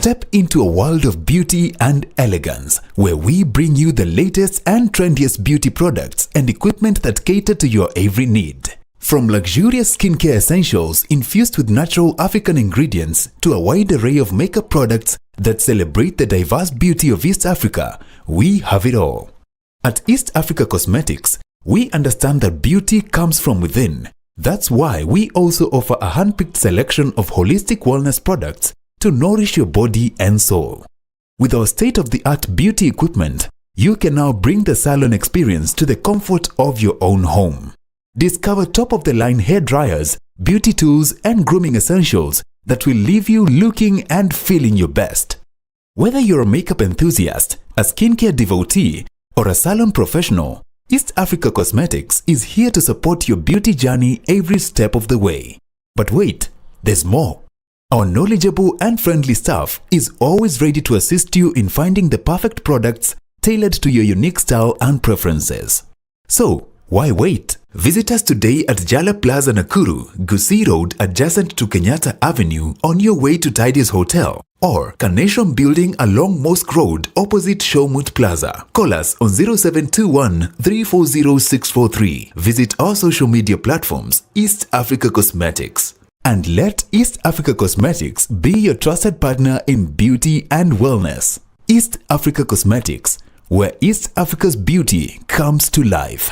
Step into a world of beauty and elegance, where we bring you the latest and trendiest beauty products and equipment that cater to your every need. From luxurious skincare essentials infused with natural African ingredients to a wide array of makeup products that celebrate the diverse beauty of East Africa, we have it all. At East Africa Cosmetics, we understand that beauty comes from within. That's why we also offer a hand-picked selection of holistic wellness products to nourish your body and soul. With our state-of-the-art beauty equipment, you can now bring the salon experience to the comfort of your own home. Discover top-of-the-line hair dryers, beauty tools, and grooming essentials that will leave you looking and feeling your best. Whether you're a makeup enthusiast, a skincare devotee, or a salon professional, East Africa Cosmetics is here to support your beauty journey every step of the way. But wait, there's more. Our knowledgeable and friendly staff is always ready to assist you in finding the perfect products tailored to your unique style and preferences. So, why wait? Visit us today at Jala Plaza Nakuru, Gusii Road adjacent to Kenyatta Avenue on your way to Tidy's Hotel, or Carnation Building along Mosque Road opposite Showmut Plaza. Call us on 0721 340 643. Visit our social media platforms, East Africa Cosmetics. And let East Africa Cosmetics be your trusted partner in beauty and wellness. East Africa Cosmetics, where East Africa's beauty comes to life.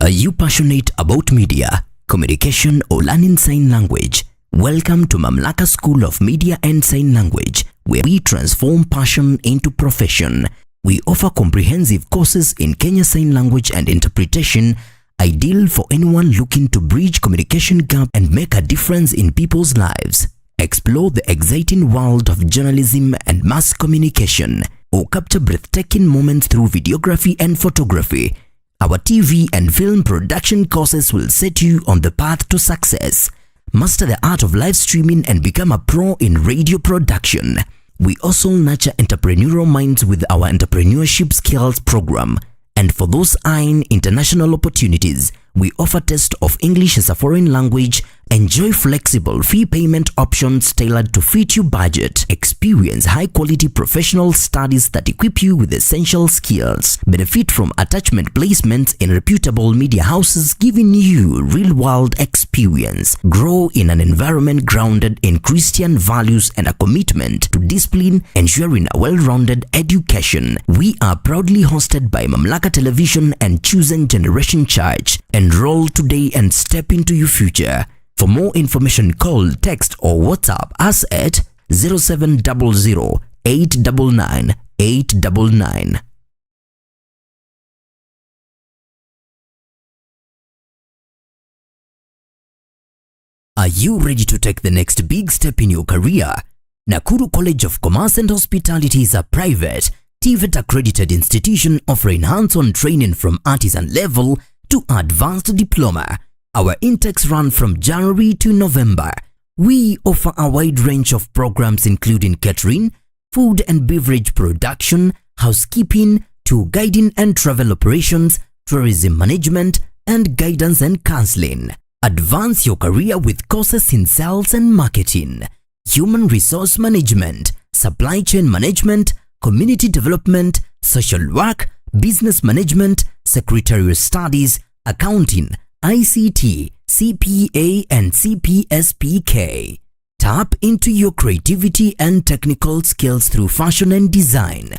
Are you passionate about media, communication, or learning sign language? Welcome to Mamlaka School of Media and Sign Language, where we transform passion into profession. We offer comprehensive courses in Kenya Sign Language and Interpretation, ideal for anyone looking to bridge communication gap and make a difference in people's lives. Explore the exciting world of journalism and mass communication, or capture breathtaking moments through videography and photography. Our TV and film production courses will set you on the path to success. Master the art of live streaming and become a pro in radio production. We also nurture entrepreneurial minds with our entrepreneurship skills program. And for those eyeing international opportunities, we offer test of English as a foreign language. Enjoy flexible fee payment options tailored to fit your budget. Experience high-quality professional studies that equip you with essential skills. Benefit from attachment placements in reputable media houses, giving you real-world experience. Grow in an environment grounded in Christian values and a commitment to discipline, ensuring a well-rounded education. We are proudly hosted by Mamlaka Television and Chosen Generation Church. Enroll today and step into your future. For more information, call, text, or WhatsApp us at 0700 899 899. Are you ready to take the next big step in your career? Nakuru College of Commerce and Hospitality is a private, TVET accredited institution offering hands-on training from artisan level to advanced diploma. Our intakes run from January to November. We offer a wide range of programs including catering, food and beverage production, housekeeping, tour guiding and travel operations, tourism management, and guidance and counseling. Advance your career with courses in sales and marketing, human resource management, supply chain management, community development, social work, business management, secretarial studies, accounting, ICT, CPA, and CPSPK. Tap into your creativity and technical skills through fashion and design,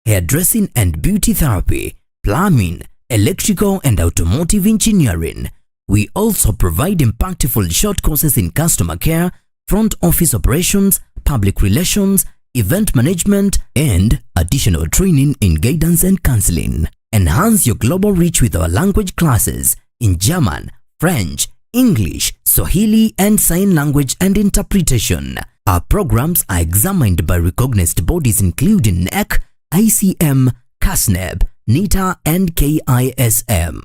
hairdressing and beauty therapy, plumbing, electrical and automotive engineering. We also provide impactful short courses in customer care, front office operations, public relations, event management, and additional training in guidance and counseling. Enhance your global reach with our language classes in German, French, English, Swahili, and Sign Language and Interpretation. Our programs are examined by recognized bodies including NEC, ICM, CASNEB, NITA, and KISM.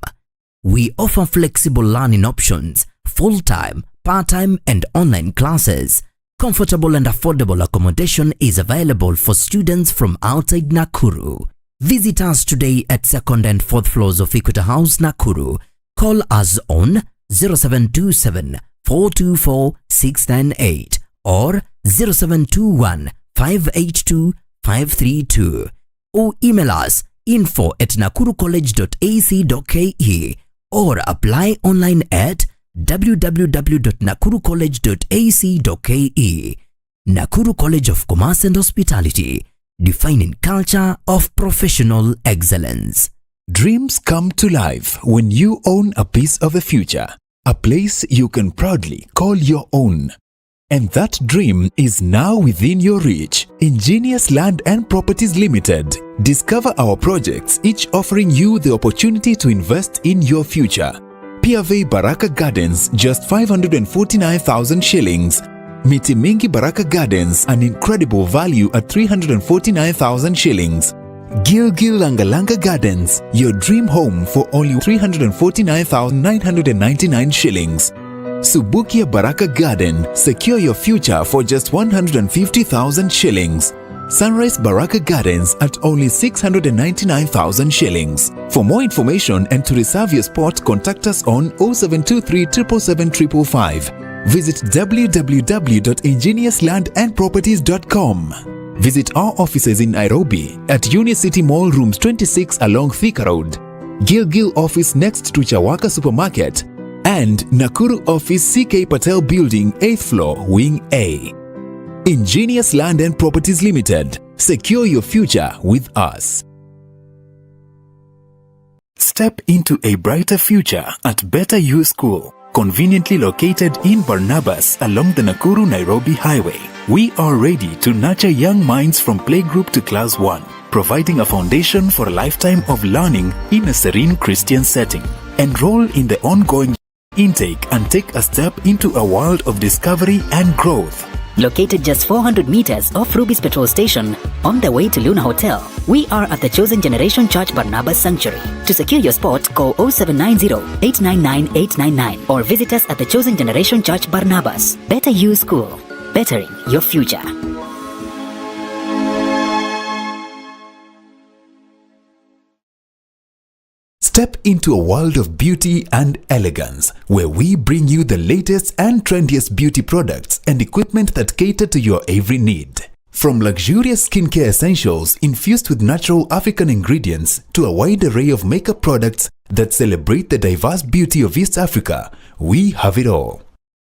We offer flexible learning options, full-time, part-time, and online classes. Comfortable and affordable accommodation is available for students from outside Nakuru. Visit us today at 2nd and 4th floors of Equator House, Nakuru. Call us on 0727 424 698 or 0721 582 532 or email us info@nakurucollege.ac.ke or apply online at www.nakurucollege.ac.ke. Nakuru College of Commerce and Hospitality, defining culture of professional excellence. Dreams come to life when you own a piece of the future, a place you can proudly call your own. And that dream is now within your reach. Ingenious Land and Properties Limited. Discover our projects, each offering you the opportunity to invest in your future. Piave Baraka Gardens, just 549,000 shillings. Miti Mingi Baraka Gardens, an incredible value at 349,000 shillings. Gilgil Langalanga Gardens, your dream home for only 349,999 shillings. Subukia Baraka Garden, secure your future for just 150,000 shillings. Sunrise Baraka Gardens at only 699,000 shillings. For more information and to reserve your spot, contact us on 0723 777 555. Visit www.ingeniouslandandproperties.com. Visit our offices in Nairobi at Unicity Mall Rooms 26 along Thika Road, Gilgil office next to Chawaka Supermarket, and Nakuru office CK Patel Building 8th floor Wing A. Ingenious Land and Properties Limited. Secure your future with us. Step into a brighter future at Better You School, conveniently located in Barnabas along the Nakuru-Nairobi Highway. We are ready to nurture young minds from playgroup to class 1, providing a foundation for a lifetime of learning in a serene Christian setting. Enroll in the ongoing intake and take a step into a world of discovery and growth. Located just 400 meters off Ruby's petrol station on the way to Luna Hotel, we are at the Chosen Generation Church Barnabas Sanctuary. To secure your spot, call 0790-899-899 or visit us at the Chosen Generation Church Barnabas. Better You School, bettering your future. Step into a world of beauty and elegance, where we bring you the latest and trendiest beauty products and equipment that cater to your every need. From luxurious skincare essentials infused with natural African ingredients to a wide array of makeup products that celebrate the diverse beauty of East Africa, we have it all.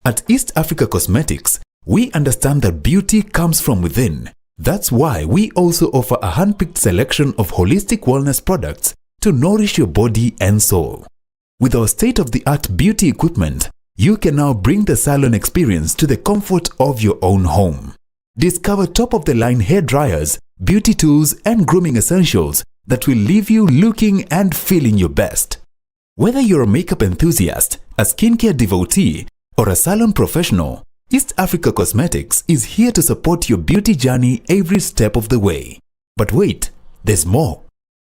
At East Africa Cosmetics, we understand that beauty comes from within. That's why we also offer a hand-picked selection of holistic wellness products to nourish your body and soul. With our state-of-the-art beauty equipment, you can now bring the salon experience to the comfort of your own home. Discover top-of-the-line hair dryers, beauty tools, and grooming essentials that will leave you looking and feeling your best. Whether you're a makeup enthusiast, a skincare devotee, or a salon professional, East Africa Cosmetics is here to support your beauty journey every step of the way. But wait, there's more.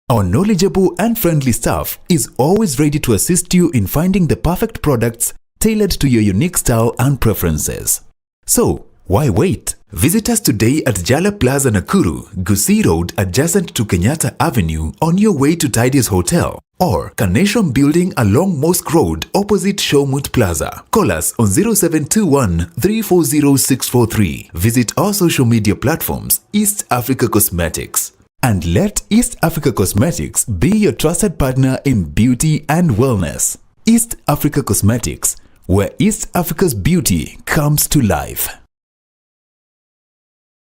Our knowledgeable and friendly staff is always ready to assist you in finding the perfect products tailored to your unique style and preferences. So, why wait? Visit us today at Jala Plaza Nakuru, Gusii Road adjacent to Kenyatta Avenue on your way to Tidy's Hotel, or Carnation Building along Mosque Road opposite Showmut Plaza. Call us on 0721 340 643. Visit our social media platforms, East Africa Cosmetics. And let East Africa Cosmetics be your trusted partner in beauty and wellness. East Africa Cosmetics, where East Africa's beauty comes to life.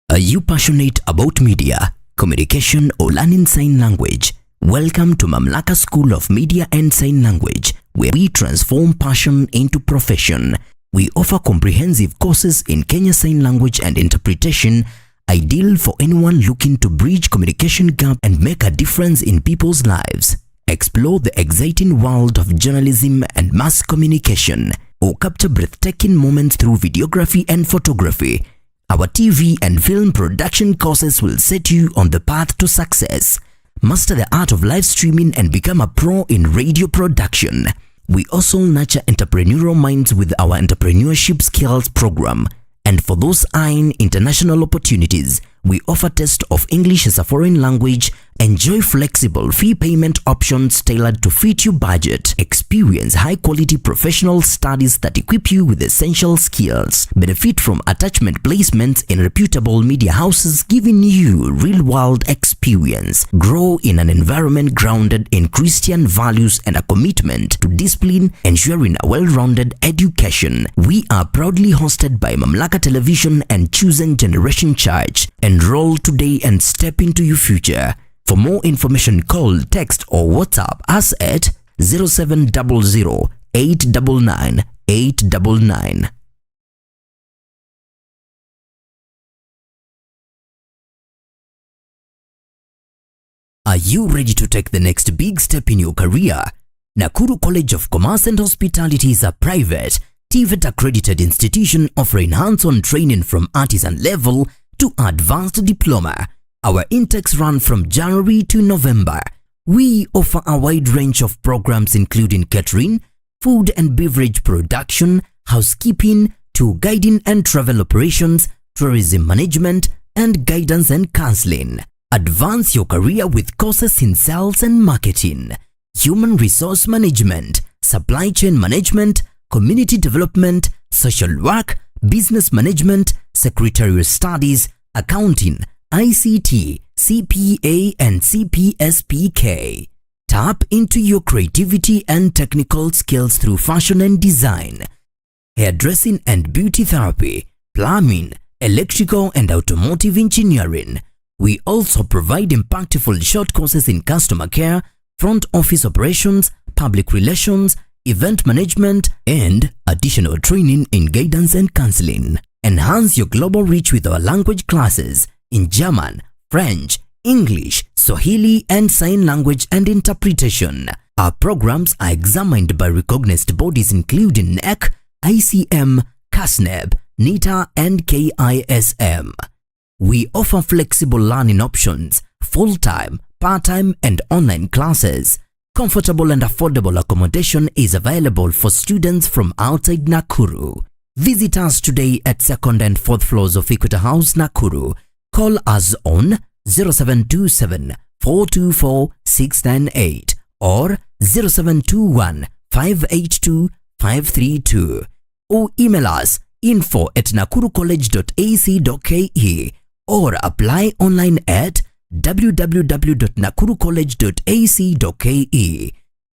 Are you passionate about media, communication, or learning sign language? Welcome to Mamlaka School of Media and Sign Language, where we transform passion into profession. We offer comprehensive courses in Kenya Sign Language and Interpretation, ideal for anyone looking to bridge communication gap and make a difference in people's lives. Explore the exciting world of journalism and mass communication, or capture breathtaking moments through videography and photography. Our TV and film production courses will set you on the path to success. Master the art of live streaming and become a pro in radio production. We also nurture entrepreneurial minds with our entrepreneurship skills program. And for those eyeing international opportunities, we offer test of English as a foreign language Enjoy flexible fee payment options tailored to fit your budget. Experience high-quality professional studies that equip you with essential skills. Benefit from attachment placements in reputable media houses, giving you real-world experience. Grow in an environment grounded in Christian values and a commitment to discipline, ensuring a well-rounded education. We are proudly hosted by Mamlaka Television and Chosen Generation Church. Enroll today and step into your future. For more information, call, text or WhatsApp us at 0700 899 899. Are you ready to take the next big step in your career? Nakuru College of Commerce and Hospitality is a private, TVET accredited institution offering hands-on training from artisan level to advanced diploma. Our intakes run from January to November. We offer a wide range of programs including catering, food and beverage production, housekeeping, tour guiding and travel operations, tourism management, and guidance and counseling. Advance your career with courses in sales and marketing, human resource management, supply chain management, community development, social work, business management, secretarial studies, accounting, ICT, CPA and CPSPK. Tap into your creativity and technical skills through fashion and design, hairdressing and beauty therapy, plumbing, electrical and automotive engineering. We also provide impactful short courses in customer care, front office operations, public relations, event management, and additional training in guidance and counseling. Enhance your global reach with our language classes in German, French, English, Swahili, and sign language and interpretation. Our programs are examined by recognized bodies including NEC, ICM, CASNEB, NITA, and KISM. We offer flexible learning options, full-time, part-time, and online classes. Comfortable and affordable accommodation is available for students from outside Nakuru. Visit us today at 2nd and 4th floors of Equator House, Nakuru. Call us on 0727 424 698 or 0721 582 532 or email us info@nakurucollege.ac.ke or apply online at www.nakurucollege.ac.ke.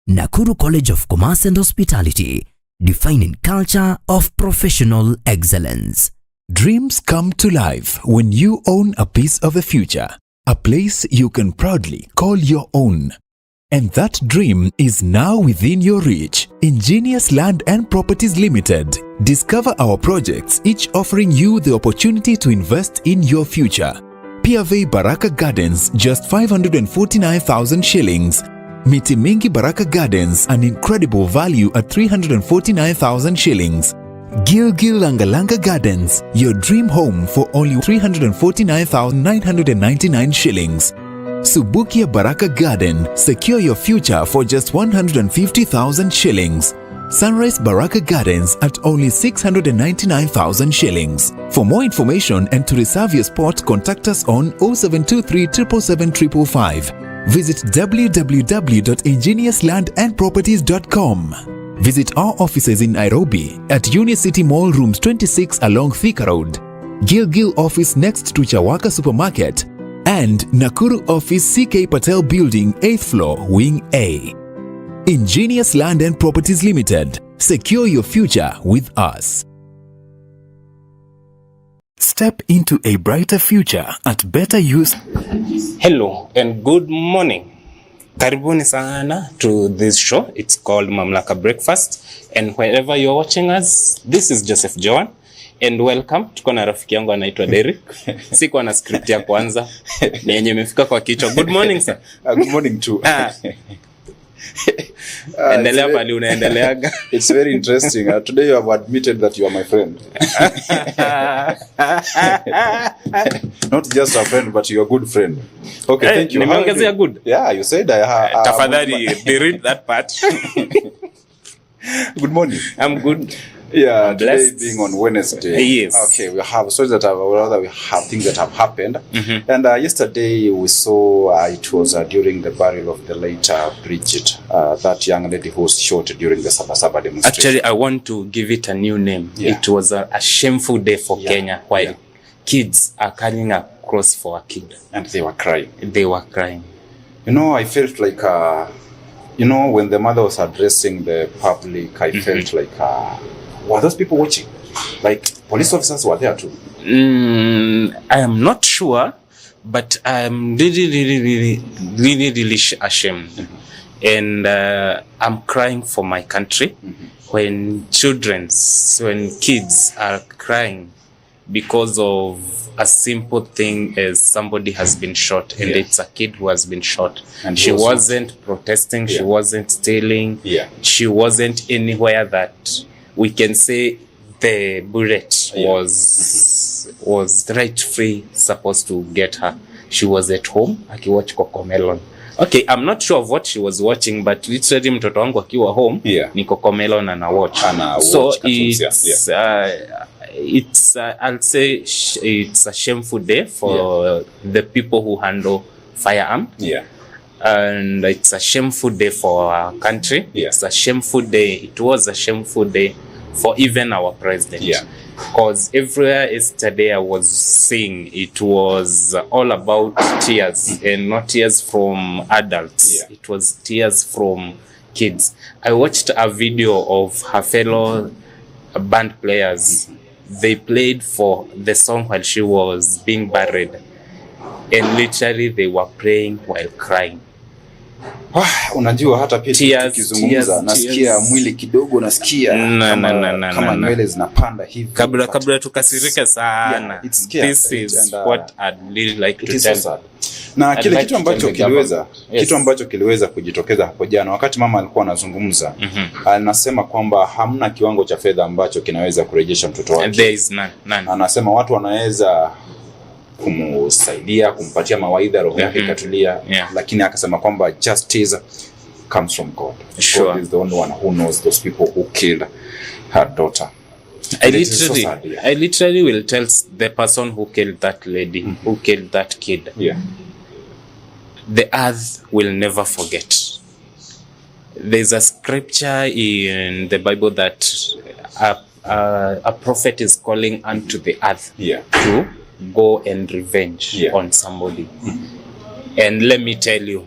Nakuru College of Commerce and Hospitality, defining culture of professional excellence. Dreams come to life when you own a piece of the future, a place you can proudly call your own. And that dream is now within your reach. Ingenious Land and Properties Limited. Discover our projects, each offering you the opportunity to invest in your future. Piave Baraka Gardens, just 549,000 shillings. Miti Mingi Baraka Gardens, an incredible value at 349,000 shillings. Gilgil Langalanga Gardens, your dream home for only 349,999 shillings. Subukia Baraka Garden, secure your future for just 150,000 shillings. Sunrise Baraka Gardens at only 699,000 shillings. For more information and to reserve your spot, contact us on 0723 777 555. Visit www.ingeniouslandandproperties.com. Visit our offices in Nairobi at Unicity Mall Rooms 26 along Thika Road, Gilgil office next to Chawaka Supermarket, and Nakuru office CK Patel Building 8th floor Wing A. Ingenious Land and Properties Limited. Secure your future with us. Step into a brighter future at Better Use. Hello and good morning. Karibuni sana to this show. It's called Mamlaka Breakfast, and wherever you're watching us, this is Joseph Joan and welcome. Tuko na rafiki yangu anaitwa Derek. Siko na script ya kwanza. Ni yenye imefika kwa kichwa. Good morning sir. Good morning too. Endelea pale unaendeleaga. It's very interesting. Today you have admitted that you are my friend. Not just a friend, but you're a good friend. Okay, thank you. Nimeongezea good. Yeah, you said I tafadhali read that part. Good morning. I'm good. Yeah, I'm today blessed. being on Wednesday. Yes. Okay, we have stories that have, or rather we have things that have happened. And yesterday we saw it was during the burial of the late Bridget, that young lady who was shot during the Sabasaba demonstration. Actually, I want to give it a new name. Yeah. It was a shameful day for Kenya, while kids are carrying a cross for a kid. And they were crying. They were crying. You know, I felt like, you know, when the mother was addressing the public, I felt like, were those people watching? Like, police officers were there too? I am not sure, but I'm really ashamed. And I'm crying for my country. When kids are crying because of a simple thing as somebody has been shot, and it's a kid who has been shot. And she wasn't protesting, she wasn't stealing, she wasn't anywhere that we can say the bullet was right free supposed to get her. She was at home akiwatch Cocomelon. Okay, I'm not sure of what she was watching, but literally mtoto wangu akiwa home ni Cocomelon and watch. So it's I'll say it's a shameful day for the people who handle firearm. And it's a shameful day for our country. It's a shameful day. It was a shameful day for even our president. Because everywhere yesterday I was seeing it was all about tears, and not tears from adults. It was tears from kids. I watched a video of her fellow band players. They played for the song while she was being buried, and literally they were praying while crying. Unajua hata pia tukizungumza nasikia mwili kidogo, nasikia kama nywele zinapanda hivi. Kabla tukasirike sana. This is what I'd really like to tell. Na kile kitu ambacho kiliweza kujitokeza hapo jana wakati mama alikuwa anazungumza, anasema kwamba hamna kiwango cha fedha ambacho kinaweza kurejesha mtoto wake. There is none. Anasema watu wanaweza kumsaidia, kumpatia mawaidha, roho yake ikatulia, lakini akasema kwamba justice comes from God. God is the only one who knows those people who killed her daughter. I literally will tell the person who killed that lady, who killed that kid. The earth will never forget. There's a scripture in the Bible that a prophet is calling unto the earth to go and revenge on somebody. And let me tell you,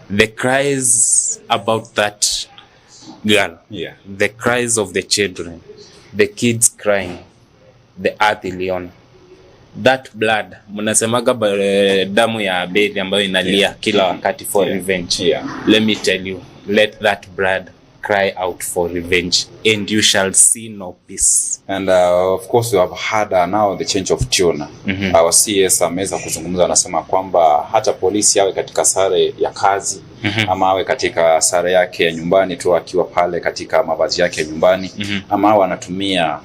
the cries about that girl, the cries of the children, the kids crying, the earth iliona. That blood, mnasemaga damu ya Abeli ambayo inalia kila wakati for revenge. Let me tell you, let that blood cry out for revenge, and you shall see no peace. And of course we have had now the change of tune. Our CS ameweza kuzungumza, anasema kwamba hata polisi awe katika sare ya kazi ama awe katika sare yake ya nyumbani tu akiwa pale katika mavazi yake ya nyumbani, ama awe anatumia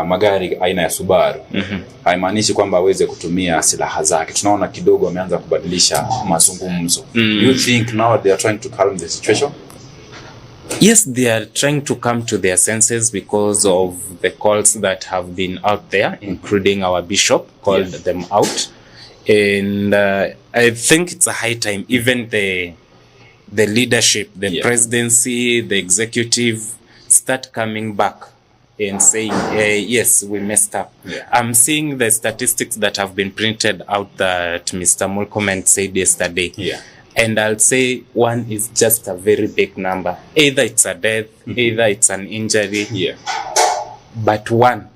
magari aina ya Subaru, haimaanishi kwamba aweze kutumia silaha zake. Tunaona kidogo ameanza kubadilisha mazungumzo. You think now they are trying to calm the situation? Yes, they are trying to come to their senses because of the calls that have been out there, including our bishop called them out. And I think it's a high time, even the leadership, the presidency, the executive start coming back and saying, yes, we messed up. I'm seeing the statistics that have been printed out that Mr. Mulcoment said yesterday. And I'll say one is just a very big number. Either it's a death, either it's an injury. But one,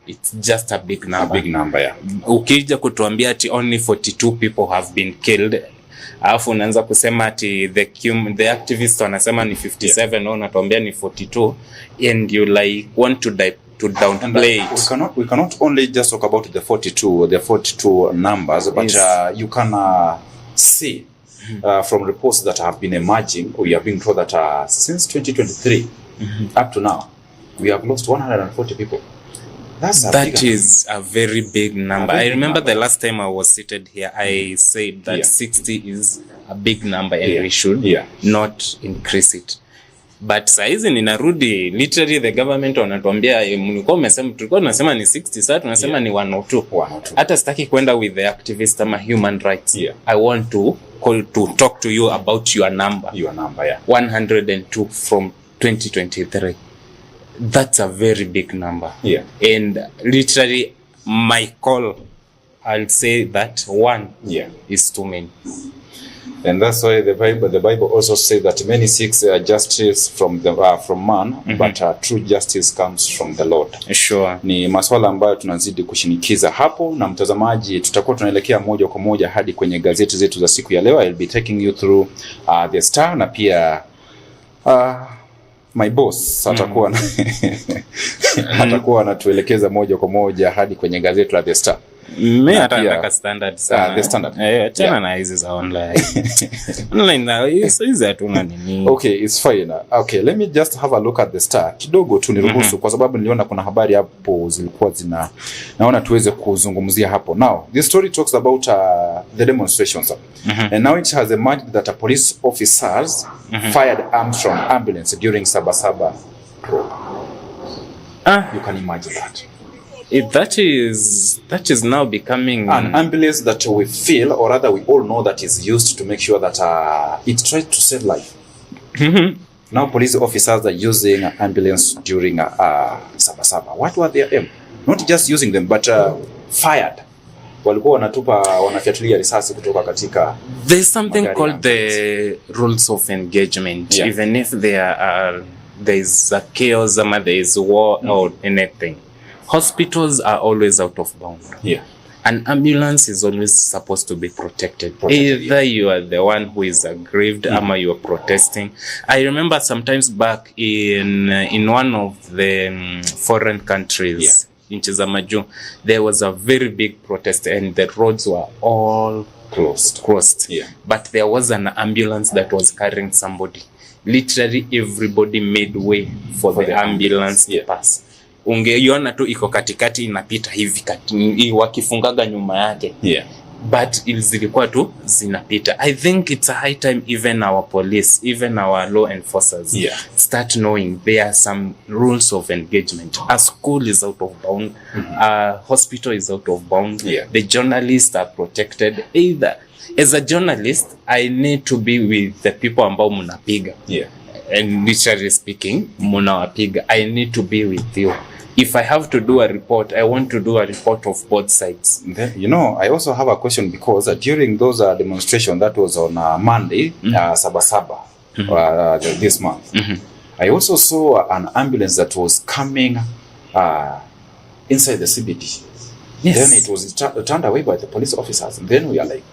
it's just a big number. A big number, Ukija kutuambia ati only 42 people have been killed. Alafu unaanza kusema ati the activists wanasema ni 57, au unatuambia ni 42, and you like want to downplay it. We cannot only just talk about the 42 numbers, but you can see from reports that have been emerging, we have been told that since 2023 up to now, we have lost 140 people. That is a very big number. I remember the last time I was seated here, I said that 60 is a big number and we should not increase it. But saizi ninarudi, literally the government wanatuambia tulikuwa tunasema ni 60, sasa tunasema ni 102. Hata sitaki kwenda with the activist ama human rights. I want to talk to you about your number. 102 from 2023. That's a very big number. And literally my call, I'll say that one is too many. And that's why the Bible also says that many seek justice from man, but true justice comes from the Lord. Sure. Ni masuala ambayo tunazidi kushinikiza hapo, na mtazamaji, tutakuwa tunaelekea moja kwa moja hadi kwenye gazeti zetu za siku ya leo. I'll be taking you through the Star, na pia my boss atakuwa atakuwa anatuelekeza moja kwa moja hadi kwenye gazeti la The Star. Mimi nataka standard sana. The Standard. Tena na hizi za online. Online na hizi hatuna nini. Okay, it's fine. Okay, let me just have a look at The Star. Kidogo tu niruhusu kwa sababu niliona kuna habari hapo zilikuwa naona tuweze kuzungumzia hapo. Now, this story talks about the demonstrations. And now it has emerged that a police officers fired arms from ambulance during Sabasaba. You can imagine that. That is now becoming an ambulance that we feel, or rather we all know, that is used to make sure that it tries to save life. Now police officers are using an ambulance during Sabasaba. What were their aim? Not just using them, but fired. Walikuwa wanafyatulia risasi kutoka katika. There's something called the rules of engagement. Even if there is a chaos, there is war or anything. Hospitals are always out of bound. An ambulance is always supposed to be protected. Either you are the one who is aggrieved or you are protesting. I remember sometimes back in one of the foreign countries, in Chizamaju, there was a very big protest and the roads were all closed. But there was an ambulance that was carrying somebody. Literally everybody made way for the ambulance to pass. Ungeiona tu iko katikati inapita hivi wakifungaga nyuma yake. But zilikuwa tu zinapita. I think it's a high time even our police, even our law enforcers start knowing there are some rules of engagement. A school is out of bound, a hospital is out of bound, the journalists are protected. Either as a journalist, I need to be with the people ambao mnapiga. And literally speaking, munawapiga. I need to be with you. If I have to do a report, I want to do a report of both sides. Then, I also have a question, because during those demonstrations, that was on Monday, Sabasaba, this month, I also saw an ambulance that was coming inside the CBD. Then it was turned away by the police officers. And then we are like,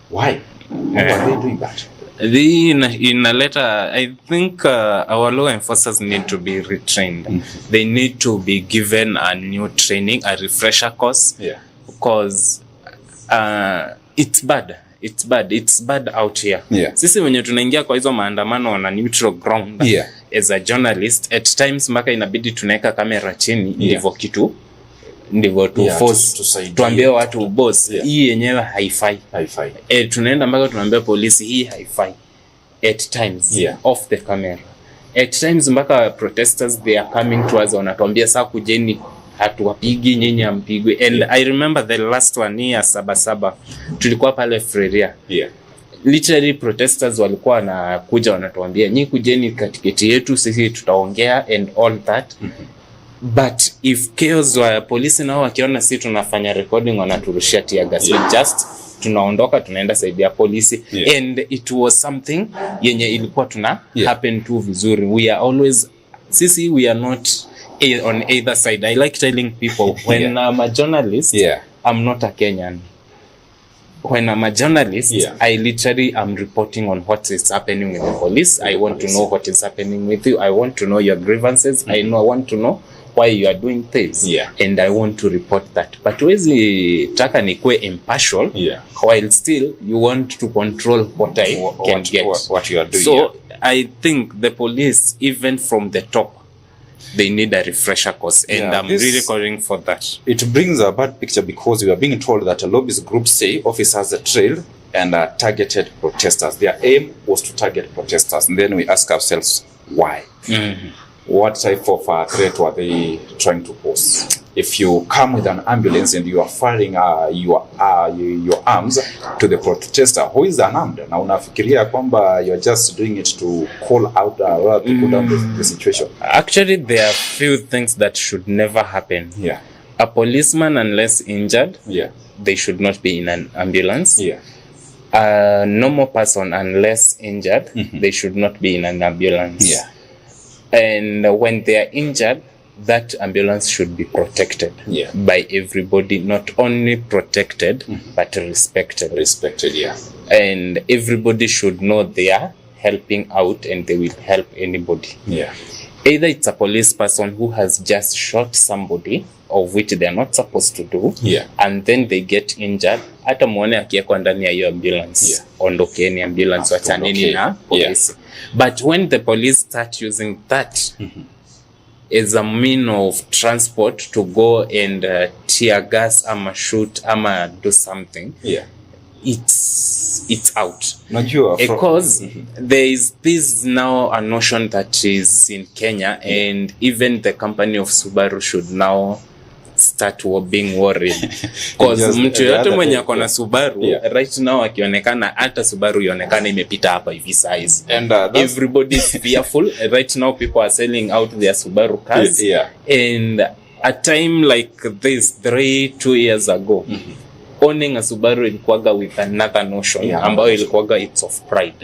why? Why are they doing that? In a letter, I think our law enforcers need to be retrained. They need to be given a new training, a refresher course. Because it's bad. It's bad out here. Sisi wenye tunaingia kwa hizo maandamano on a neutral ground. As a journalist, at times mpaka inabidi tunaweka kamera chini ndivyo tu force tuambie watu boss hii yenyewe haifai. Tunaenda mpaka tunaambia polisi hii haifai. At times off the camera. At times mpaka protesters they are coming to us, wanatuambia saa kujeni hatuwapigi nyinyi ampigwe. And I remember the last one here Sabasaba, tulikuwa pale Freria. Literally protesters walikuwa wanakuja wanatuambia nyinyi kujeni katikati yetu, sisi tutaongea and all that. But if chaos wa polisi nao wakiona sisi tunafanya recording wanaturushia tear gas, just tunaondoka tunaenda side ya polisi. And it was something yenye ilikuwa happen tu vizuri. We are always we are not on either side. I like telling people when I'm a journalist, I'm not a Kenyan. When I'm a journalist, I literally am reporting on what is happening with the police. I want to know what is happening with you. I want to know your grievances. I want to know why you are doing things. And I want to report that. But wezi taka nikwe impartial, while still you want to control what I can get. What you are doing. So I think the police, even from the top, they need a refresher course, and I'm really calling for that. It brings a bad picture, because we are being told that a lobbyist group say officers trailed and targeted protesters. Their aim was to target protesters. And then we ask ourselves, why? What type of threat were they trying to pose? If you come with an ambulance and you are firing your arms to the protester who is unarmed, na unafikiria kwamba you're just doing it to call out to put down the situation. Actually, there are few things that should never happen. Yeah. A policeman, unless injured, Yeah. they should not be in an ambulance. Yeah. A normal person, unless injured, they should not be in an ambulance. Yeah. And when they are injured, that ambulance should be protected by everybody, not only protected, but respected. Respected, yeah. And everybody should know they are helping out and they will help anybody. Yeah. Either it's a police person who has just shot somebody, of which they are not supposed to do, and then they get injured. Hata muone akiekwa ndani ya hiyo ambulance, ondokeni ambulance, wachaneni na polisi. But when the police start using that as a mean of transport to go and tear gas, ama shoot, ama do something, it's out. Because there is this now a notion that is in Kenya, and even the company of Subaru should now start being worried. Because mtu yote mwenye akona Subaru right now akionekana, hata Subaru ionekana imepita hapa hivi size. And everybody is fearful. Right now people are selling out their Subaru cars. And a time like this 2 years ago, owning a Subaru ilikuwaga with another notion, ambayo ilikuwaga it's of pride.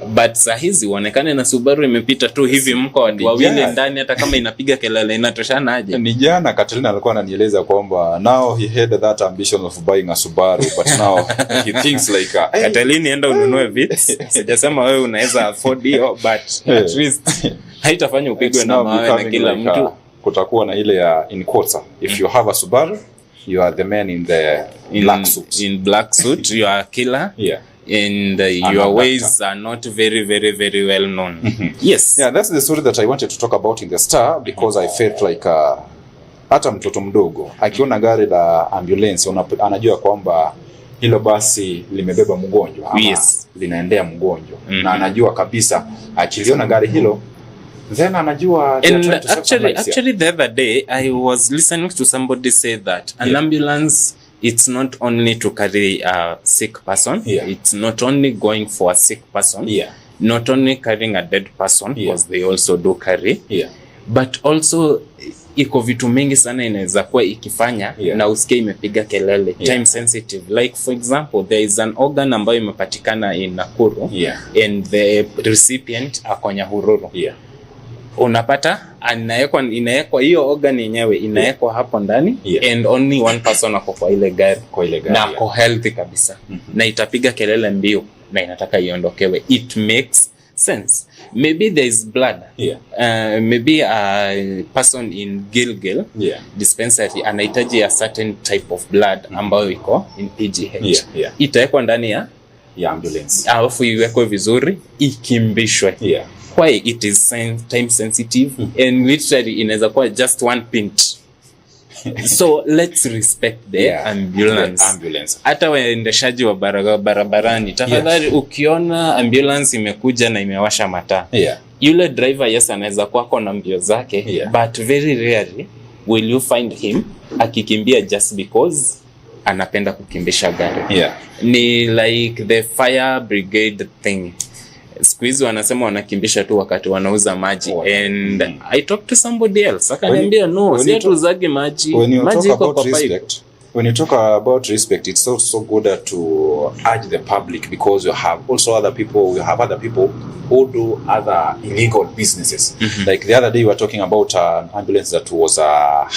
But sahizi uonekane na Subaru imepita tu hivi, mko wawili ndani, hata kama inapiga kelele inatoshana aje. Ni jana Katrina alikuwa ananieleza kwamba now he had that ambition of buying a Subaru, but now he thinks like Katalini, enda ununue Vitz. Sijasema wewe unaweza afford hiyo, but at least haitafanya upigwe na mawe na kila mtu. Kutakuwa na ile ya in quotes, if you have a Subaru, you are the man in the black suit. In black suit, you are a killer. And your ways are not very, very, very well known. Yes. Yeah, that's the story that I wanted to talk about in the Star, because I felt like hata mtoto mdogo akiona gari la ambulance anajua kwamba hilo basi limebeba mgonjwa ama linaendea mgonjwa, na anajua kabisa akiliona gari hilo then anajua. And actually the other day I was listening to somebody say that an ambulance, it's not only to carry a sick person. It's not only going for a sick person. Not only carrying a dead person, because they also do carry. But also iko vitu mingi sana inaweza kuwa ikifanya na usikie imepiga kelele. Time sensitive. Like for example, there is an organ ambayo imepatikana in Nakuru, and the recipient ako Nyahururu. Unapata inaekwa hiyo organ yenyewe inaekwa hapo ndani, and only one person ako kwa ile gari, na ako healthy kabisa, na itapiga kelele mbio na inataka iondokewe. It makes sense. Maybe there is blood. Maybe a person in Gilgil dispensary anahitaji a certain type of blood ambayo iko in PGH. Itaekwa ndani ya ambulance, alafu iwekwe vizuri, ikimbishwe. Why? It is time sensitive, and literally inaweza kuwa just one pinch. So let's respect the ambulance. Hata waendeshaji wa barabarani, tafadhali ukiona ambulance imekuja na imewasha mataa, yule driver anaweza kuwa na mbio zake, but very rarely will you find him akikimbia just because anapenda kukimbisha gari. Ni like the fire brigade thing. Squeeze wanasema wanakimbisha tu wakati wanauza maji. And I talked to somebody else, akaniambia no, si atuzage maji. Maji iko kwa pipe. When you talk about respect, it's also good to urge the public, because you have also other people who do other illegal businesses. Like the other day we were talking about an ambulance that was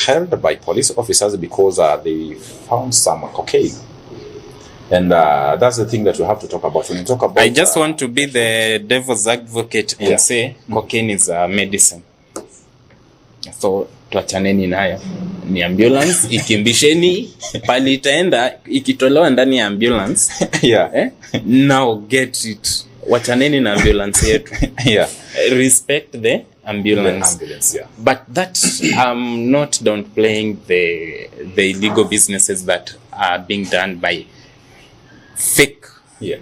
held by police officers because they found some cocaine. And that's the thing that we have to talk about. When you talk about, I just want to be the devil's advocate and say cocaine is a medicine. So tuachaneni nayo. Ni ambulance, ikimbisheni pali itaenda, ikitolewa ndani ya ambulance. Now get it. Wachaneni na ambulance yetu. Respect the ambulance. But that I'm not downplaying the illegal businesses that are being done by fake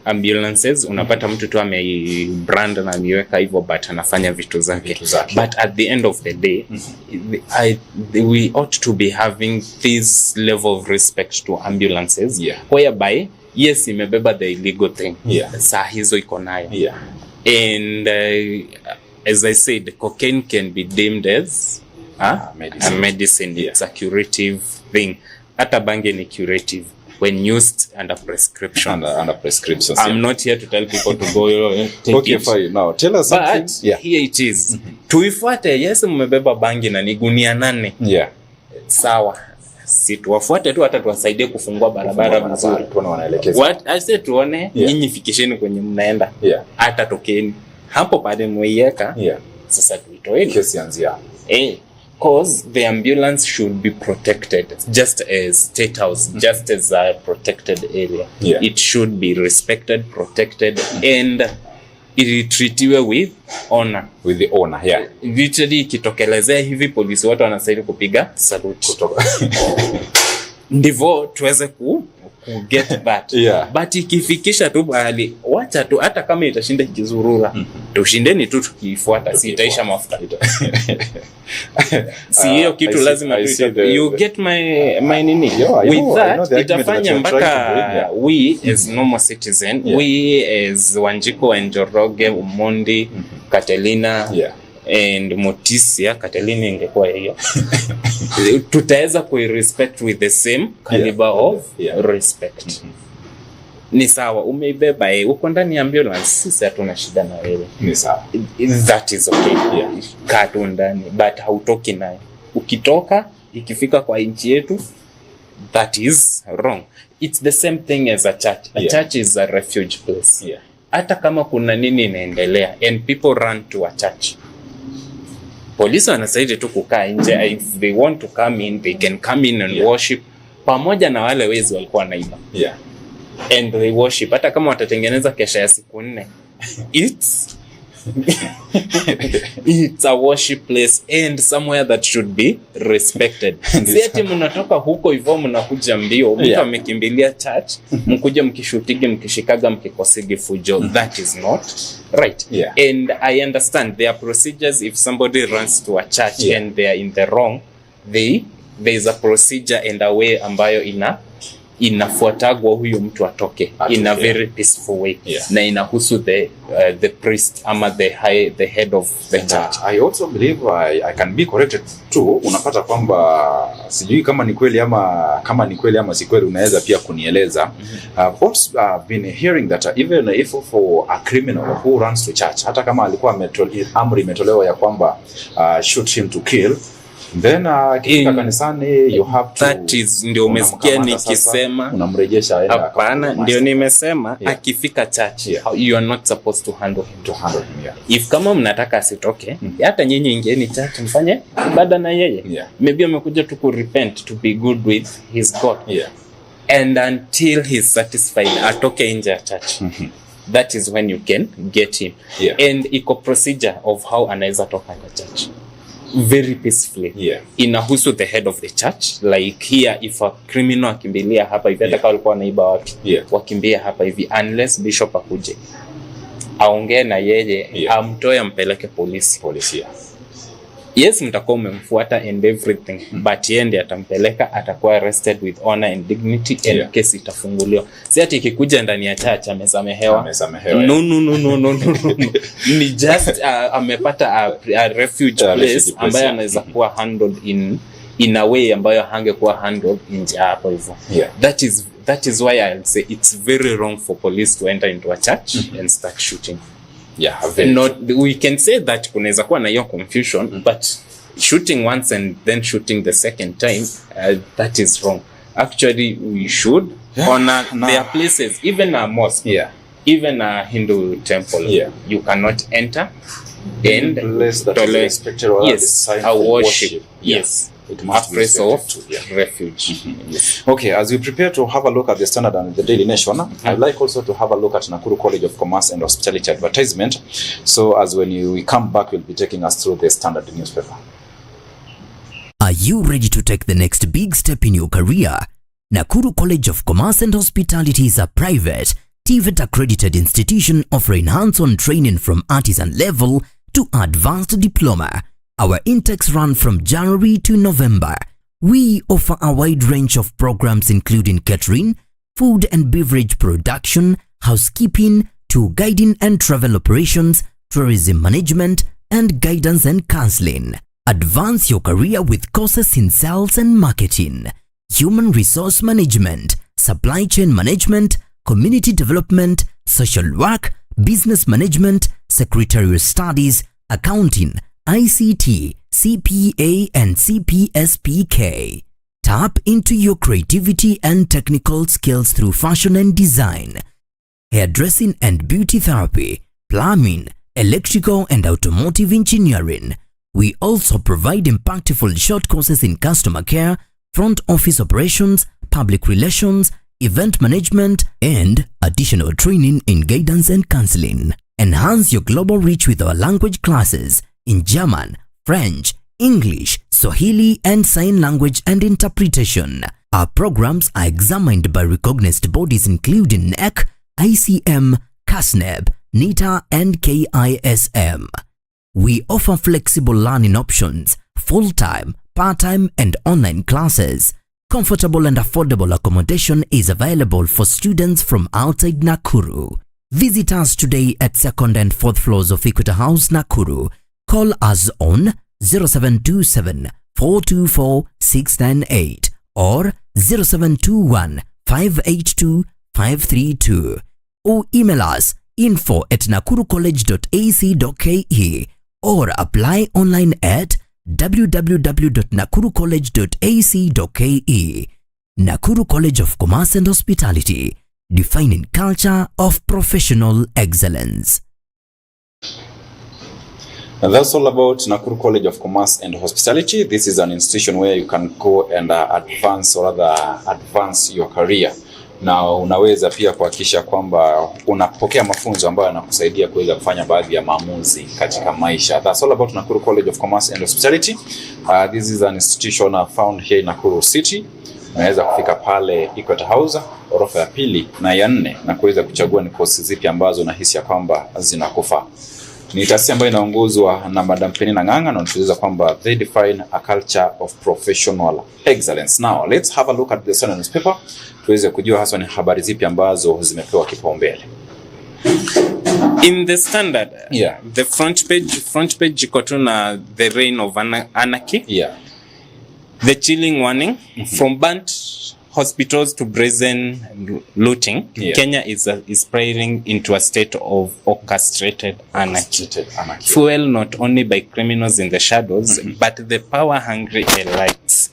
ambulances. Unapata mtu tu amebrand na ameweka hivyo but anafanya vitu zake. But at the end of the day, we ought to be having this level of respect to ambulances, whereby yes, imebeba the illegal thing, saa hizo iko nayo, and as I said, cocaine can be deemed as a medicine. It's a curative thing. Hata bangi ni curative when used under prescription. Under prescriptions. I'm not here to tell people to go take okay, it. Fine. Now tell us something. But here it is. Tuifuate. Yes, mmebeba bangi na ni gunia 8. Sawa. Si tuwafuate tu, hata tuwasaidie kufungua barabara vizuri. Tuone wanaelekeza. What I said, tuone nyinyi fikisheni kwenye mnaenda. Hata tokeni hapo pale mweieka. Sasa tuitoeni. Kesi anzia. Because the ambulance should be protected, just as State House, just as a protected area. It should be respected, protected, and treatiwe with honor. With the honor, Literally, ikitokelezea hivi polisi watu wanastahili kupiga salute. Ndivyo tuweze ku get that. But ikifikisha tu bahali, wacha tu, hata kama itashinda kizurura, tushindeni tu tukifuata, si itaisha mafuta. Si hiyo kitu lazima tu. You get my nini? With that, itafanya mpaka we as normal citizen, we as Wanjiko and Njoroge, Umondi, Catalina, and Motisia, Catalina ingekuwa hiyo. Tutaweza respect with the same caliber of respect. Ni sawa, umeibeba uko ndani ya ambulance, sisi hatuna shida na wewe. Ni sawa. That is okay. Kaa tu ndani, but hautoki naye. Ukitoka, ikifika kwa nchi yetu, that is wrong. It's the same thing as a church. A church is a refuge place. Hata kama kuna nini inaendelea and people run to a church, polisi wanastahili tu kukaa nje. If they want to come in, they can come in and worship pamoja na wale wezi walikuwa naiba. And they worship. Hata kama watatengeneza kesha ya siku 4, it's a worship place and somewhere that should be respected. Si ati mnatoka huko hivyo mnakuja mbio, mtu amekimbilia church, mkuja mkishutige, mkishikaga, mkikosigi fujo. That is not right. And I understand there are procedures. If somebody runs to a church and they are in the wrong, there is a procedure and a way ambayo inafuatagwa huyo mtu atoke in a very peaceful way. Na inahusu the priest ama the head of the church. I also believe I can be corrected too. Unapata kwamba sijui kama ni kweli ama si kweli, unaweza pia kunieleza. I've been hearing that even if for a criminal who runs to church, hata kama alikuwa amri imetolewa ya kwamba shoot him to kill, then kifika kanisani you have to, that is ndio umesikia nikisema unamrejesha aenda. Hapana, ndio nimesema akifika church you are not supposed to handle him. If kama mnataka asitoke, hata nyinyi ingieni church mfanye ibada na yeye. Maybe amekuja tu ku repent, to be good with his God. And until he's satisfied, atoke nje ya church. That is when you can get him. And iko procedure of how anaweza toka kwa church very peacefully. Inahusu the head of the church. Like here, if a criminal akimbilia hapa hivi, hata kama walikuwa naiba watu, wakimbia hapa hivi, unless bishop akuje aongee na yeye, amtoe ampeleke polisi. Yes, mtakuwa umemfuata and everything, but yeye ndiye atampeleka, atakuwa arrested with honor and dignity, and case itafunguliwa. Si ati ikikuja ndani ya church amesamehewa. No. Ni just amepata a refuge place ambayo anaweza kuwa handled in a way ambayo hangekuwa handled nje hapo hivyo. That is why I'll say it's very wrong for police to enter into a church and start shooting. We can say that kunaweza kuwa na hiyo confusion, but shooting once and then shooting the second time, that is wrong. Actually, we should honor their places, even a mosque, even a Hindu temple. You cannot enter and a worship. It must be a place of refuge. Okay, as we prepare to have a look at the Standard and the Daily Nation, I'd like also to have a look at Nakuru College of Commerce and Hospitality advertisement. So as when we come back, we'll be taking us through the Standard newspaper. Are you ready to take the next big step in your career? Nakuru College of Commerce and Hospitality is a private, TVET accredited institution offering hands-on training from artisan level to advanced diploma. Our intakes run from January to November. We offer a wide range of programs including catering, food and beverage production, housekeeping, tour guiding and travel operations, tourism management, and guidance and counseling. Advance your career with courses in sales and marketing, human resource management, supply chain management, community development, social work, business management, secretarial studies, accounting, ICT, CPA and CPSPK. Tap into your creativity and technical skills through fashion and design, hairdressing and beauty therapy, plumbing, electrical and automotive engineering. We also provide impactful short courses in customer care, front office operations, public relations, event management, and additional training in guidance and counseling. Enhance your global reach with our language classes in German, French, English, Swahili, and sign language and interpretation. Our programs are examined by recognized bodies including NEC, ICM, CASNEB, NITA, and KISM. We offer flexible learning options, full-time, part-time, and online classes. Comfortable and affordable accommodation is available for students from outside Nakuru. Visit us today at 2nd and 4th floors of Equator House, Nakuru. Call us on 0727 424 698 or 0721 582 532 or email us info@nakurucollege.ac.ke or apply online at www.nakurucollege.ac.ke. Nakuru College of Commerce and Hospitality, defining culture of professional excellence. And that's all about Nakuru College of Commerce and Hospitality. This is an institution where you can go and advance your career. Na unaweza pia kuhakikisha kwamba unapokea mafunzo ambayo yanakusaidia kuweza kufanya baadhi ya maamuzi katika maisha. That's all about Nakuru College of Commerce and Hospitality. This is an institution found here in Nakuru City. Unaweza kufika pale Equator House, orofa ya 2 na ya 4 na kuweza kuchagua ni course zipi ambazo unahisi ya kwamba zinakufaa. Ni taasisi ambayo inaongozwa na Madam Penina Nganga na tunaweza kwamba they define a culture of professional excellence. Now, let's have a look at the Sunday newspaper. Tuweze kujua hasa ni habari zipi ambazo zimepewa kipaumbele. In the Standard, the front page iko tu na the reign of anarchy. The chilling warning from burnt hospitals to brazen looting. Kenya is spiraling into a state of orchestrated anarchy. Fueled not only by criminals in the shadows, but the power-hungry elites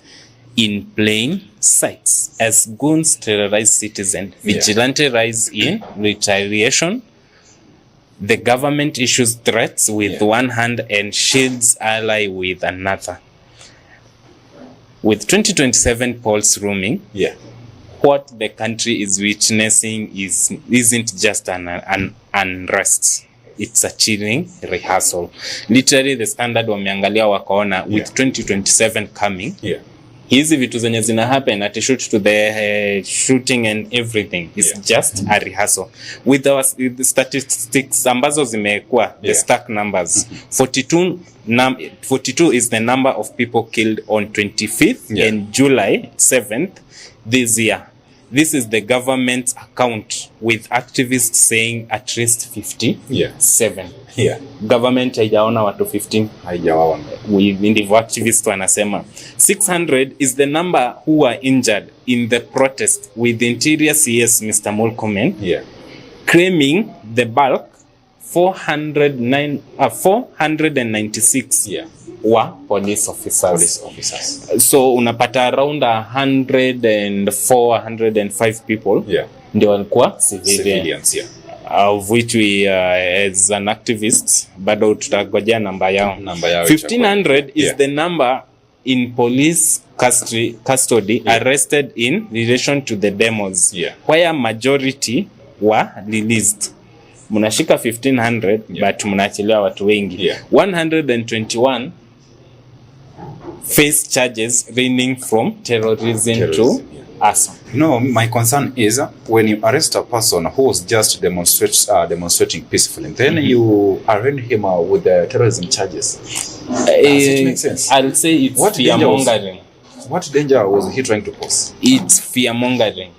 in plain sight. As goons terrorize citizens, vigilante rise in retaliation. The government issues threats with one hand and shields ally with another. With 2027 polls looming, what the country is witnessing isn't just an unrest. It's a chilling rehearsal. Literally, the Standard wameangalia wakaona with 2027 coming, hizi vitu zenye zina happen at shoot to the shooting and everything is just a rehearsal. With the statistics ambazo zimekuwa the stack numbers, 42 is the number of people killed on 25th and July 7th this year. This is the government's account, with activists saying at least 57. Government haijaona watu 15. Haijawaona. Ndivyo activists wanasema. 600 is the number who were injured in the protest, with the Interior CS Mr. Mulkomen claiming the bulk 496 were police officers. So unapata around 104, 105 people ndio walikuwa civilians. Of which we as an activist bado tutagojea namba yao. 1500 is the number in police custody arrested in relation to the demos, where majority were released. Munashika 1500 but munaachilia watu wengi. 121 face charges ranging from terrorism to arson. You know, my concern is when you arrest a person who was just demonstrating peacefully, then you arraign him with the terrorism charges. Does it make sense? I'll say it's fear-mongering. What danger was he trying to pose? It's fear-mongering.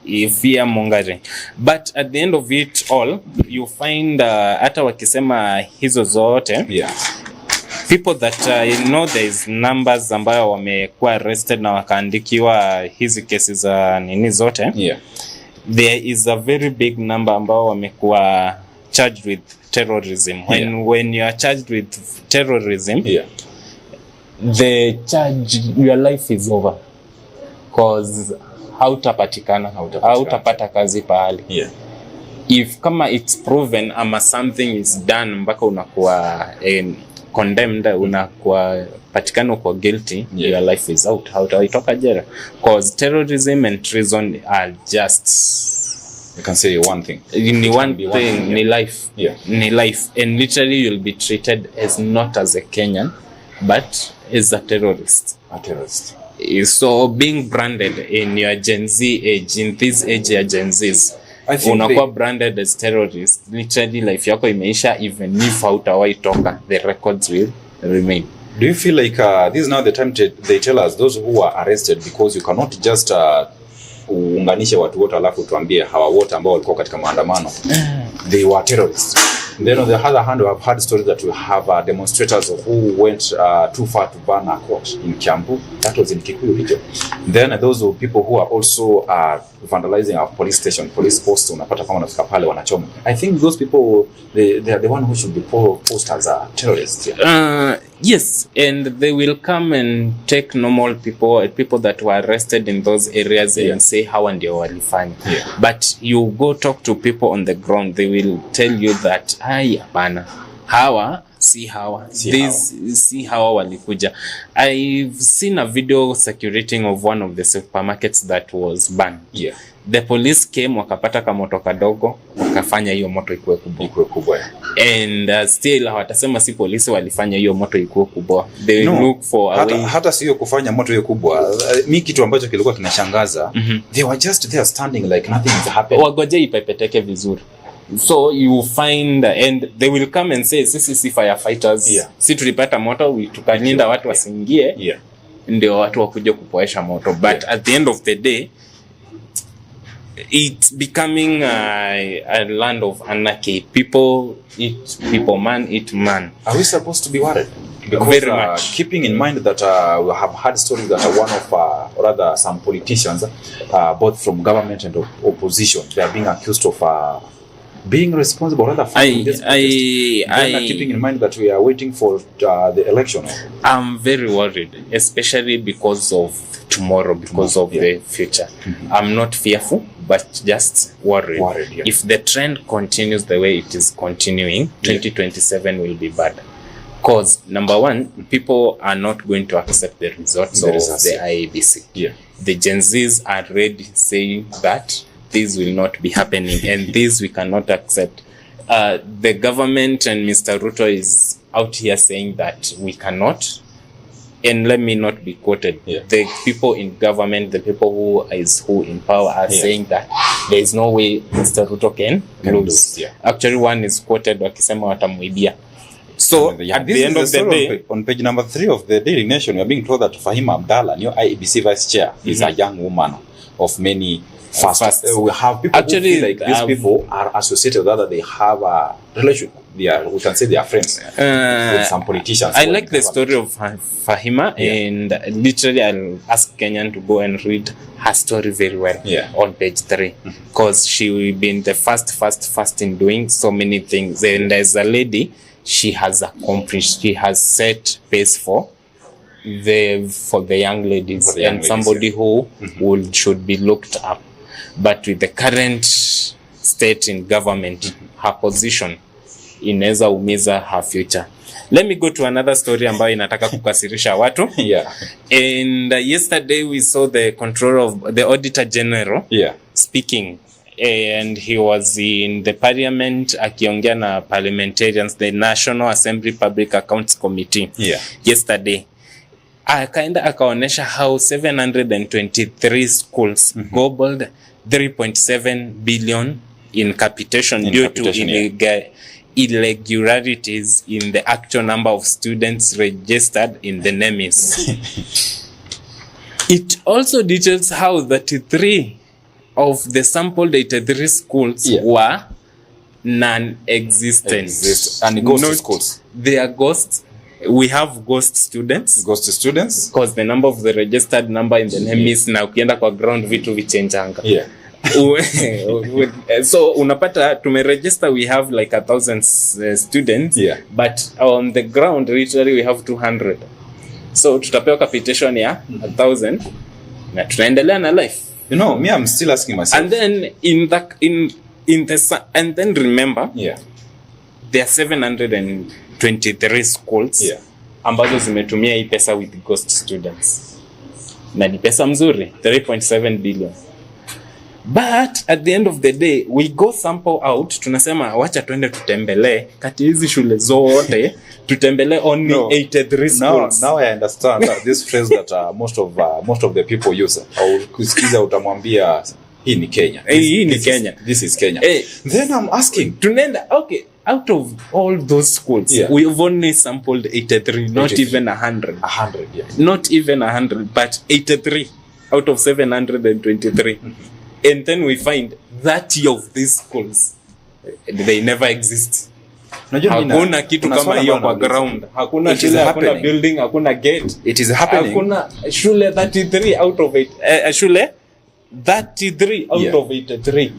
Fear-mongering. But at the end of it all, you find hata wakisema hizo zote, people that there is numbers ambayo wamekuwa arrested na wakaandikiwa hizi cases za nini zote. There is a very big number ambao wamekuwa charged with terrorism. When you are charged with terrorism, the charge, your life is over. Cause hautapata kazi pahali. If kama it's proven ama something is done mpaka unakuwa condemned, unakuwa patikana kwa guilty, your life is out. Hautaitoka jela. Cause terrorism and treason are just, you can say one thing. Ni life. Ni life. And literally you'll be treated as not as a Kenyan, but as a terrorist. So being branded in your Gen Z age, in this age ya Gen Zs, unakuwa branded as terrorist, literally life yako imeisha, even if hautawai toka, the records will remain. Do you feel like this is now the time they tell us those who are arrested, because you cannot just uunganishe watu wote alafu tuambie hawa wote ambao walikuwa katika maandamano they were terrorists. Then on the other hand, we have had stories that we have demonstrators who went too far to burn a court in Kiambu. That was in Kikuyu region. Then those were people who are also vandalizing our police station, police posts. Unapata kama wanafika pale wanachoma. I think those people, they are the one who should be posted as terrorists. Yes, and they will come and take normal people that were arrested in those areas and say hawa ndio walifanya. But you go talk to people on the ground, they will tell you that hapana, hawa si hawa walikuja. I've seen a video securating of one of the supermarkets that was banned. The police came, wakapata kamoto kadogo, wakafanya hiyo moto ikuwe kubwa. And still hawatasema si polisi walifanya hiyo moto ikuwe kubwa. They look for a way. Hata sio kufanya moto hiyo kubwa. Mimi kitu ambacho kilikuwa kinashangaza, they were just there standing like nothing is happening. Wagoje ipepeteke vizuri. So you find, and they will come and say sisi firefighters, si tulipata moto, tukalinda watu wasiingie, ndio watu wakuje kupoesha moto. But at the end of the day, it's becoming a land of anarchy. People eat people, man eat man. Are we supposed to be worried? Because very much. Keeping in mind that we have had stories that one of, or rather some politicians, both from government and opposition, they are being accused of being responsible, rather for this protest. Keeping in mind that we are waiting for the election. I'm very worried, especially because of tomorrow, because of the future. I'm not fearful, but just worried. If the trend continues the way it is continuing, 2027 will be bad. Because number one, people are not going to accept the results of the IEBC. The Gen Zs are already saying that this will not be happening, and this we cannot accept. The government and Mr. Ruto is out here saying that we cannot, and let me not be quoted. The people in government, the people who in power are saying that there is no way Mr. Ruto can lose. Actually, one is quoted wakisema watamuibia. So at the end of the day, on page number 3 of the Daily Nation, we are being told that Fahima Abdallah, new IEBC vice chair, is a young woman of many fast. We have people who feel like these people are associated, rather they have a relation. We can say they are friends with some politicians. I like the story of Fahima, and literally I'll ask Kenyan to go and read her story very well on page 3, because she will be the first in doing so many things. And as a lady, she has accomplished, she has set pace for the young ladies, somebody who should be looked up. But with the current state in government, her position inaweza umiza her future. Let me go to another story ambayo inataka kukasirisha watu. And yesterday we saw the controller of the Auditor General speaking, and he was in the parliament akiongea na parliamentarians, the National Assembly Public Accounts Committee yesterday. akaenda akaonesha how 723 schools gobbled 3.7 billion in capitation due to irregularities in the actual number of students registered in the NEMIS. It also details how 33 of the sampled 83 schools were non-existent. And ghost schools. They are ghosts. We have ghost students. Ghost students. Because the number of the registered number in the NEMIS na ukienda kwa ground vitu vichenjanga. Yeah. So unapata tumeregister, we have like 1,000 students, but on the ground literally we have 200. So tutapewa capitation ya 1,000 na tunaendelea na life. You know, me, I'm still asking myself. And then and then remember, there are 723 schools ambazo zimetumia hii pesa with ghost students. Na ni pesa mzuri, 3.7 billion. But at the end of the day, we go sample out, tunasema wacha tuende tutembelee kati hizi shule zote, tutembelee only 83 schools. Now I understand this phrase that most of the people use. Au kusikiza utamwambia hii ni Kenya. This is Kenya. Then I'm asking, tunaenda okay, out of all those schools, we've only sampled 83, not even 100. 100, Not even 100, but 83 out of 723. And then we find 30 of these schools, they never exist. Hakuna kitu kama hiyo kwa ground. Hakuna shule, hakuna building, hakuna gate. It is happening. Hakuna shule 33 out of 8. Shule 33 out of 83.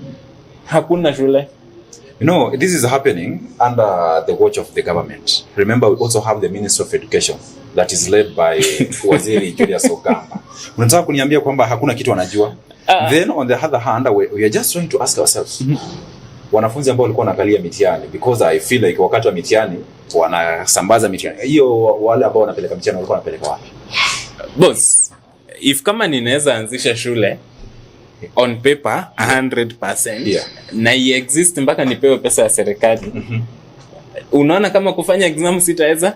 Hakuna shule. You know, this is happening under the watch of the government. Remember, we also have the Ministry of Education that is led by Waziri Julius Ogamba. Unataka kuniambia kwamba hakuna kitu wanajua? Then on the other hand, we are just trying to ask ourselves, wanafunzi ambao walikuwa wanakalia mitihani, because I feel like wakati wa mitihani wanasambaza mitihani hiyo, wale ambao wanapeleka mitihani walikuwa wanapeleka wapi? Boss, if kama ninaweza anzisha shule on paper 100%, na exist mpaka nipewe pesa ya serikali, unaona kama kufanya exam sitaweza?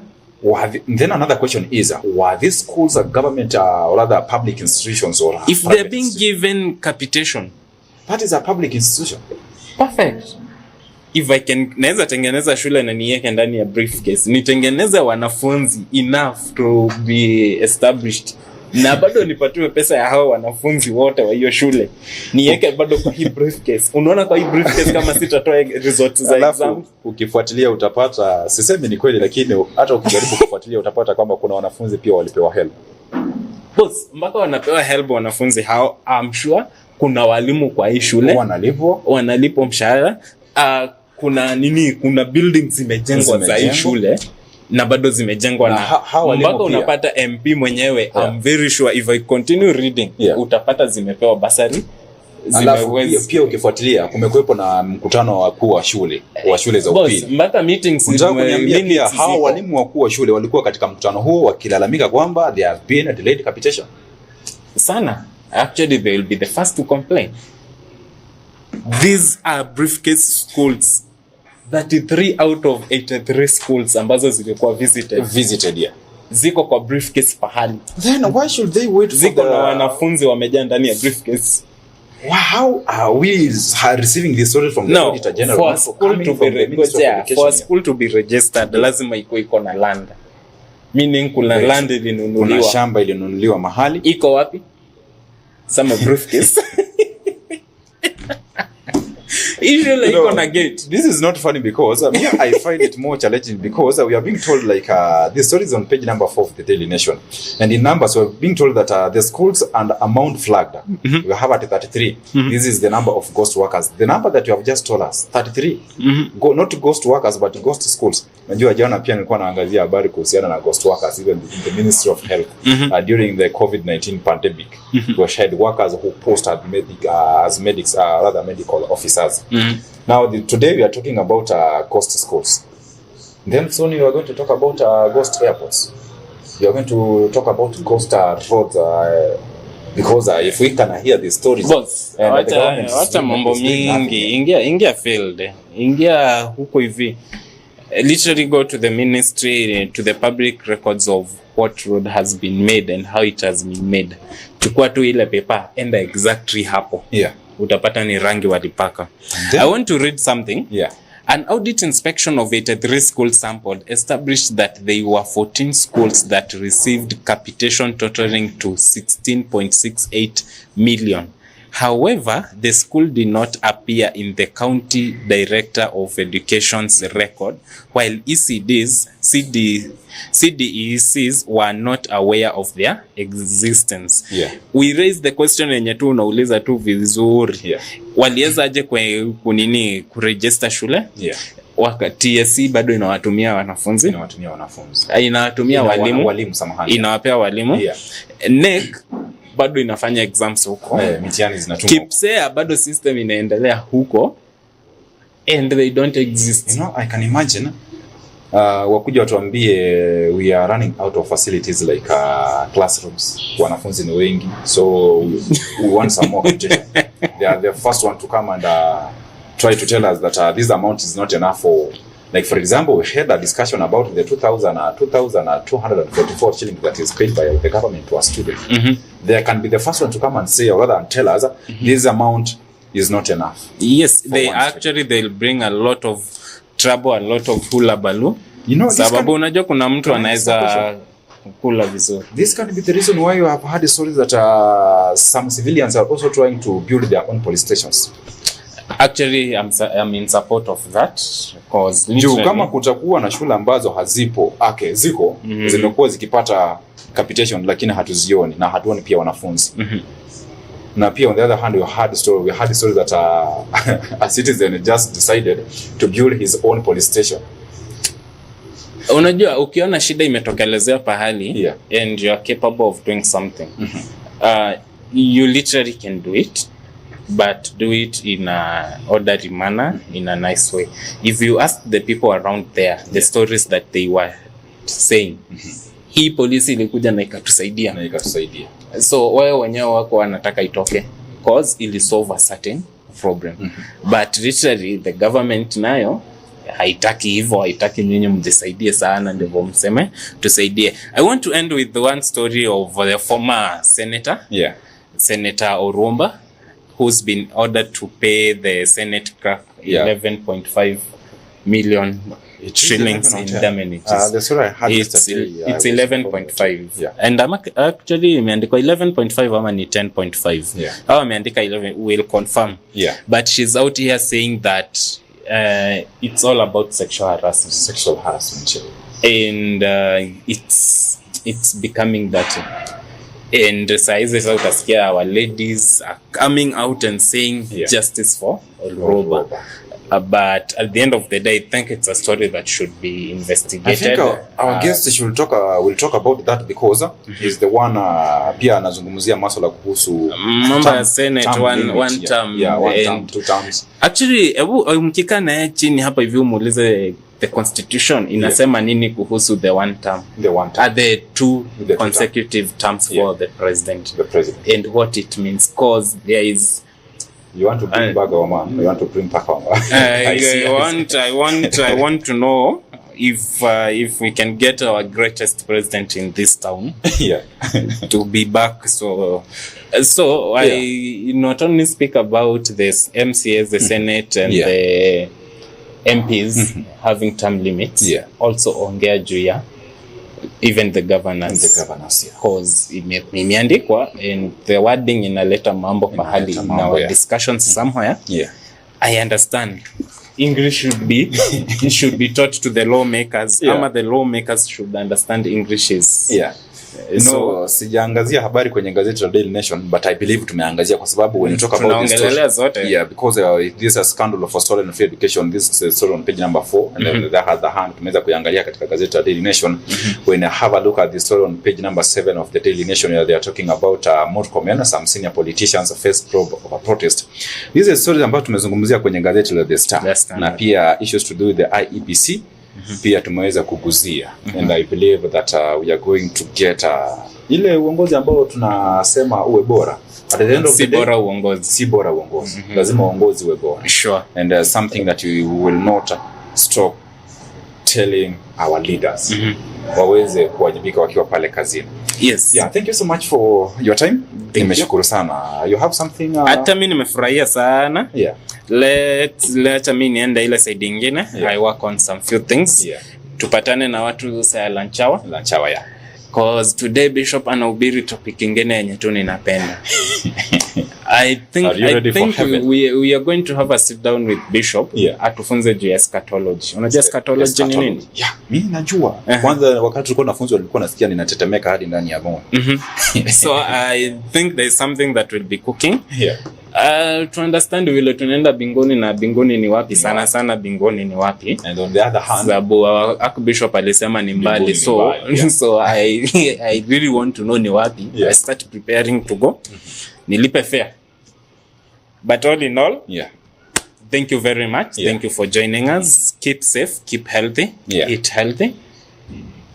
Then another question is, were these schools a government or other public institutions or if they're being given capitation? That is a public institution. Perfect. If I can naweza tengeneza shule na niweke ndani ya briefcase, nitengeneza wanafunzi enough to be established, na bado nipatiwe pesa ya hao wanafunzi wote wa hiyo shule, niweke bado kwa hii briefcase. Unaona kwa hii briefcase kama sitatoa results za exam, ukifuatilia utapata, sisemi ni kweli, lakini hata ukijaribu kufuatilia utapata kwamba kuna wanafunzi pia walipewa help. Boss, mpaka wanapewa help wanafunzi hao, I'm sure kuna walimu kwa hii shule wanalipwa mshahara. Kuna buildings zimejengwa za hii shule na bado zimejengwa na mpaka unapata MP mwenyewe. I'm very sure if I continue reading, utapata zimepewa basari. Pia ukifuatilia kumekuwepo na mkutano wakuu wa shule za upili, mpaka meetings. Hao walimu wakuu wa shule walikuwa katika mkutano huo wakilalamika kwamba there have been a delayed capitation. Sana. Actually, they will be the first to complain. These are briefcase schools. 33 out of 83 schools ambazo zilikuwa visited. Ziko kwa briefcase pahali. Then why should they wait for ziko na wanafunzi wamejaa ndani ya briefcase? How are we receiving this story from the Auditor General? For school to be registered, lazima iko na land. Meaning kuna land ilinunuliwa. Kuna shamba ilinunuliwa mahali. Iko wapi? Some briefcase. Usually iko na gate. This is not funny because I find it more challenging because we are being told like the story is on page number 4 of the Daily Nation, and in numbers we are being told that the schools and amount flagged we have at 33. This is the number of ghost workers. The number that you have just told us 33. Not ghost workers but ghost schools. Najua jana pia nilikuwa naangazia habari kuhusiana na ghost workers even in the Ministry of Health during the COVID-19 pandemic. We had workers who posted as medics, rather medical officers. Now today we are talking about ghost schools. Then soon we are going to talk about ghost airports. We are going to talk about ghost roads because if we can hear these stories, wacha mambo mingi, ingia field, ingia huko hivi. Literally go to the ministry, to the public records of what road has been made and how it has been made. Chukua tu ile paper, enda exactly hapo. Yeah. Utapata ni rangi walipaka. I want to read something. Yeah. An audit inspection of 83 schools sampled established that there were 14 schools that received capitation totaling to 16.68 million. However, the school did not appear in the county director of education's record, while CDECs were not aware of their existence. Yeah. We raised the question yenye tu unauliza tu vizuri. Yeah. Waliweza aje kunini kuregister shule? Yeah. Wakati TSC bado inawatumia wanafunzi? Inawatumia walimu. Samahani. Inawapea walimu. Yeah. NEC bado inafanya exams huko. Mitihani zinatumwa. KIPSEA bado system inaendelea huko and they don't exist. You know, I can imagine wakuja watuambie we are running out of facilities like classrooms. Wanafunzi ni wengi, so we want some more competition. They are the first one to come and try to tell us that this amount is not enough for, like for example, we had a discussion about the 2,244 shillings that is paid by the government to a student. They can be the first one to come and say, or rather and tell us this amount is not enough. Yes, they'll bring a lot of trouble, a lot of hula balu. You know, sababu unajua kuna mtu anaweza kula vizuri. This can be the reason why you have had stories that some civilians are also trying to build their own police stations. Actually, I'm in support of that because kama kutakuwa na shule ambazo hazipo, ziko zimekuwa zikipata capitation lakini hatuzioni na hatuoni pia wanafunzi. Na pia on the other hand we had story that a citizen just decided to build his own police station. Unajua ukiona shida imetokelezea pahali, yeah, and you are capable of doing something, you literally can do it, but do it in a orderly manner, in a nice way. If you ask the people around there the stories that they were saying, hii polisi ilikuja na ikatusaidia. So wewe wenyewe wako wanataka itoke cause ili solve a certain problem. But literally the government nayo haitaki hivyo, haitaki nyinyi mjisaidie sana ndivyo mseme tusaidie. I want to end with the one story of the former senator, Senator Oromba, who's been ordered to pay the Senate clerk 11.5 million shillings in damages. That's what I had. It's 11.5. And actually imeandikwa 11.5 ama ni 10.5. Au ameandika 11, will confirm. But she's out here saying that it's all about sexual harassment. And it's becoming that. And saizi sasa utasikia our ladies are coming out and saying justice for Oromba. But at the end of the day, I think it's a story that should be investigated. I think our guest will talk about that because he's the one pia anazungumzia masuala kuhusu mambo ya Senate one term, two terms. Actually, mkika na chini hapa hivi muulize the constitution inasema nini kuhusu the one term. Are there two consecutive terms for the president and what it means, cause there is you want to bring back our man. You want to bring back our man. I want to know if we can get our greatest president in this town to be back. So I not only speak about this MCAs, the Senate and the MPs having term limits, also ongea juu ya even the governors, cause imeandikwa and the wording inaleta mambo pahali in our discussions somewhere. I understand English should be taught to the lawmakers. Ama the lawmakers should understand English is no, sijaangazia habari kwenye gazeti la Daily Nation, but I believe tumeangazia kwa sababu when you talk about this story, because this is a scandal of stolen free education. This is story on page number 4 and then the hand tumeweza kuangalia katika gazeti la Daily Nation. When I have a look at the story on page number 7 of the Daily Nation, they are talking about Murkomen, some senior politicians face probe of a protest. This is story ambayo tumezungumzia kwenye gazeti la The Star na pia issues to do with the IEBC pia tumeweza kuguzia. And I believe that we are going to get ile uongozi ambao tunasema uwe bora. At the end of the day, si bora uongozi. Lazima uongozi uwe bora. Sure. And something that you will not stop telling our leaders waweze kuwajibika wakiwa pale kazini. Yes. Yeah, thank you so much for your time. Nimeshukuru sana. You have something hata mimi nimefurahia sana. Yeah. Let's mimi nienda ile side nyingine. Yeah. I work on some few things. Yeah. Tupatane na watu saa lunch hour. Yeah. Cause today Bishop anahubiri topic nyingine yenye tu ninapenda. I think we are going to have a sit down with Bishop. Yeah. Atufunze juu ya eschatology. Unajua eschatology ni nini? Yeah, mimi najua. Kwanza wakati tulikuwa tunafunzwa nilikuwa nasikia ninatetemeka hadi ndani ya moyo. So I think there is something that will be cooking. Yeah. To understand vile tunaenda binguni na binguni ni wapi, sana binguni ni wapi. And on the other hand, sababu Bishop alisema ni mbali, so yeah. So I really want to know ni wapi. Yeah. I start preparing to go. Nilipe fare. But all in all, yeah. Thank you very much. Yeah. Thank you for joining us. Keep safe, keep healthy, yeah. Eat healthy.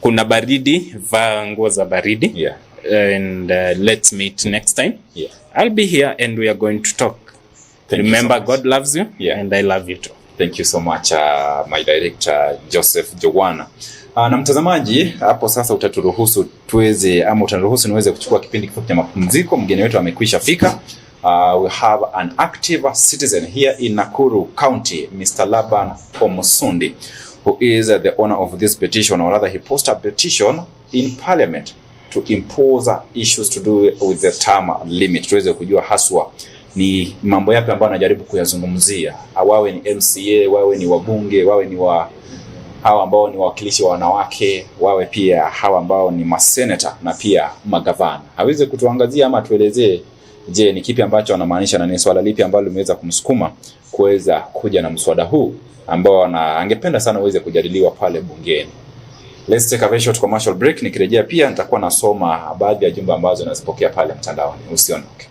Kuna baridi, vaa nguo za baridi. Yeah. And let's meet next time. Yeah. I'll be here and we are going to talk. Remember, so God loves you, yeah. And I love you too. Thank you so much, my director Joseph Jowana. Na mtazamaji, hapo sasa utaturuhusu niweze kuchukua kipindi kifupi cha mapumziko. Mgeni wetu amekwisha fika. We have an active citizen here in Nakuru County, Mr. Laban Omusundi, who is the owner of this petition, or rather he posted a petition in Parliament to impose issues to do with the term limit. Tuweze kujua haswa ni mambo yapi ambayo anajaribu kuyazungumzia. Wawe ni MCA, wawe ni wabunge, wawe ni hawa ambao ni wawakilishi wa wanawake, wawe pia hawa ambao ni maseneta na pia magavana. Hawezi kutuangazia ama tuelezee, je, ni kipi ambacho anamaanisha na ni swala lipi ambalo limeweza kumsukuma kuweza kuja na mswada huu ambao angependa sana uweze kujadiliwa pale bungeni. Let's take a very short commercial break. Nikirejea pia nitakuwa nasoma baadhi ya jumbe ambazo nazipokea pale mtandaoni. Usiondoke.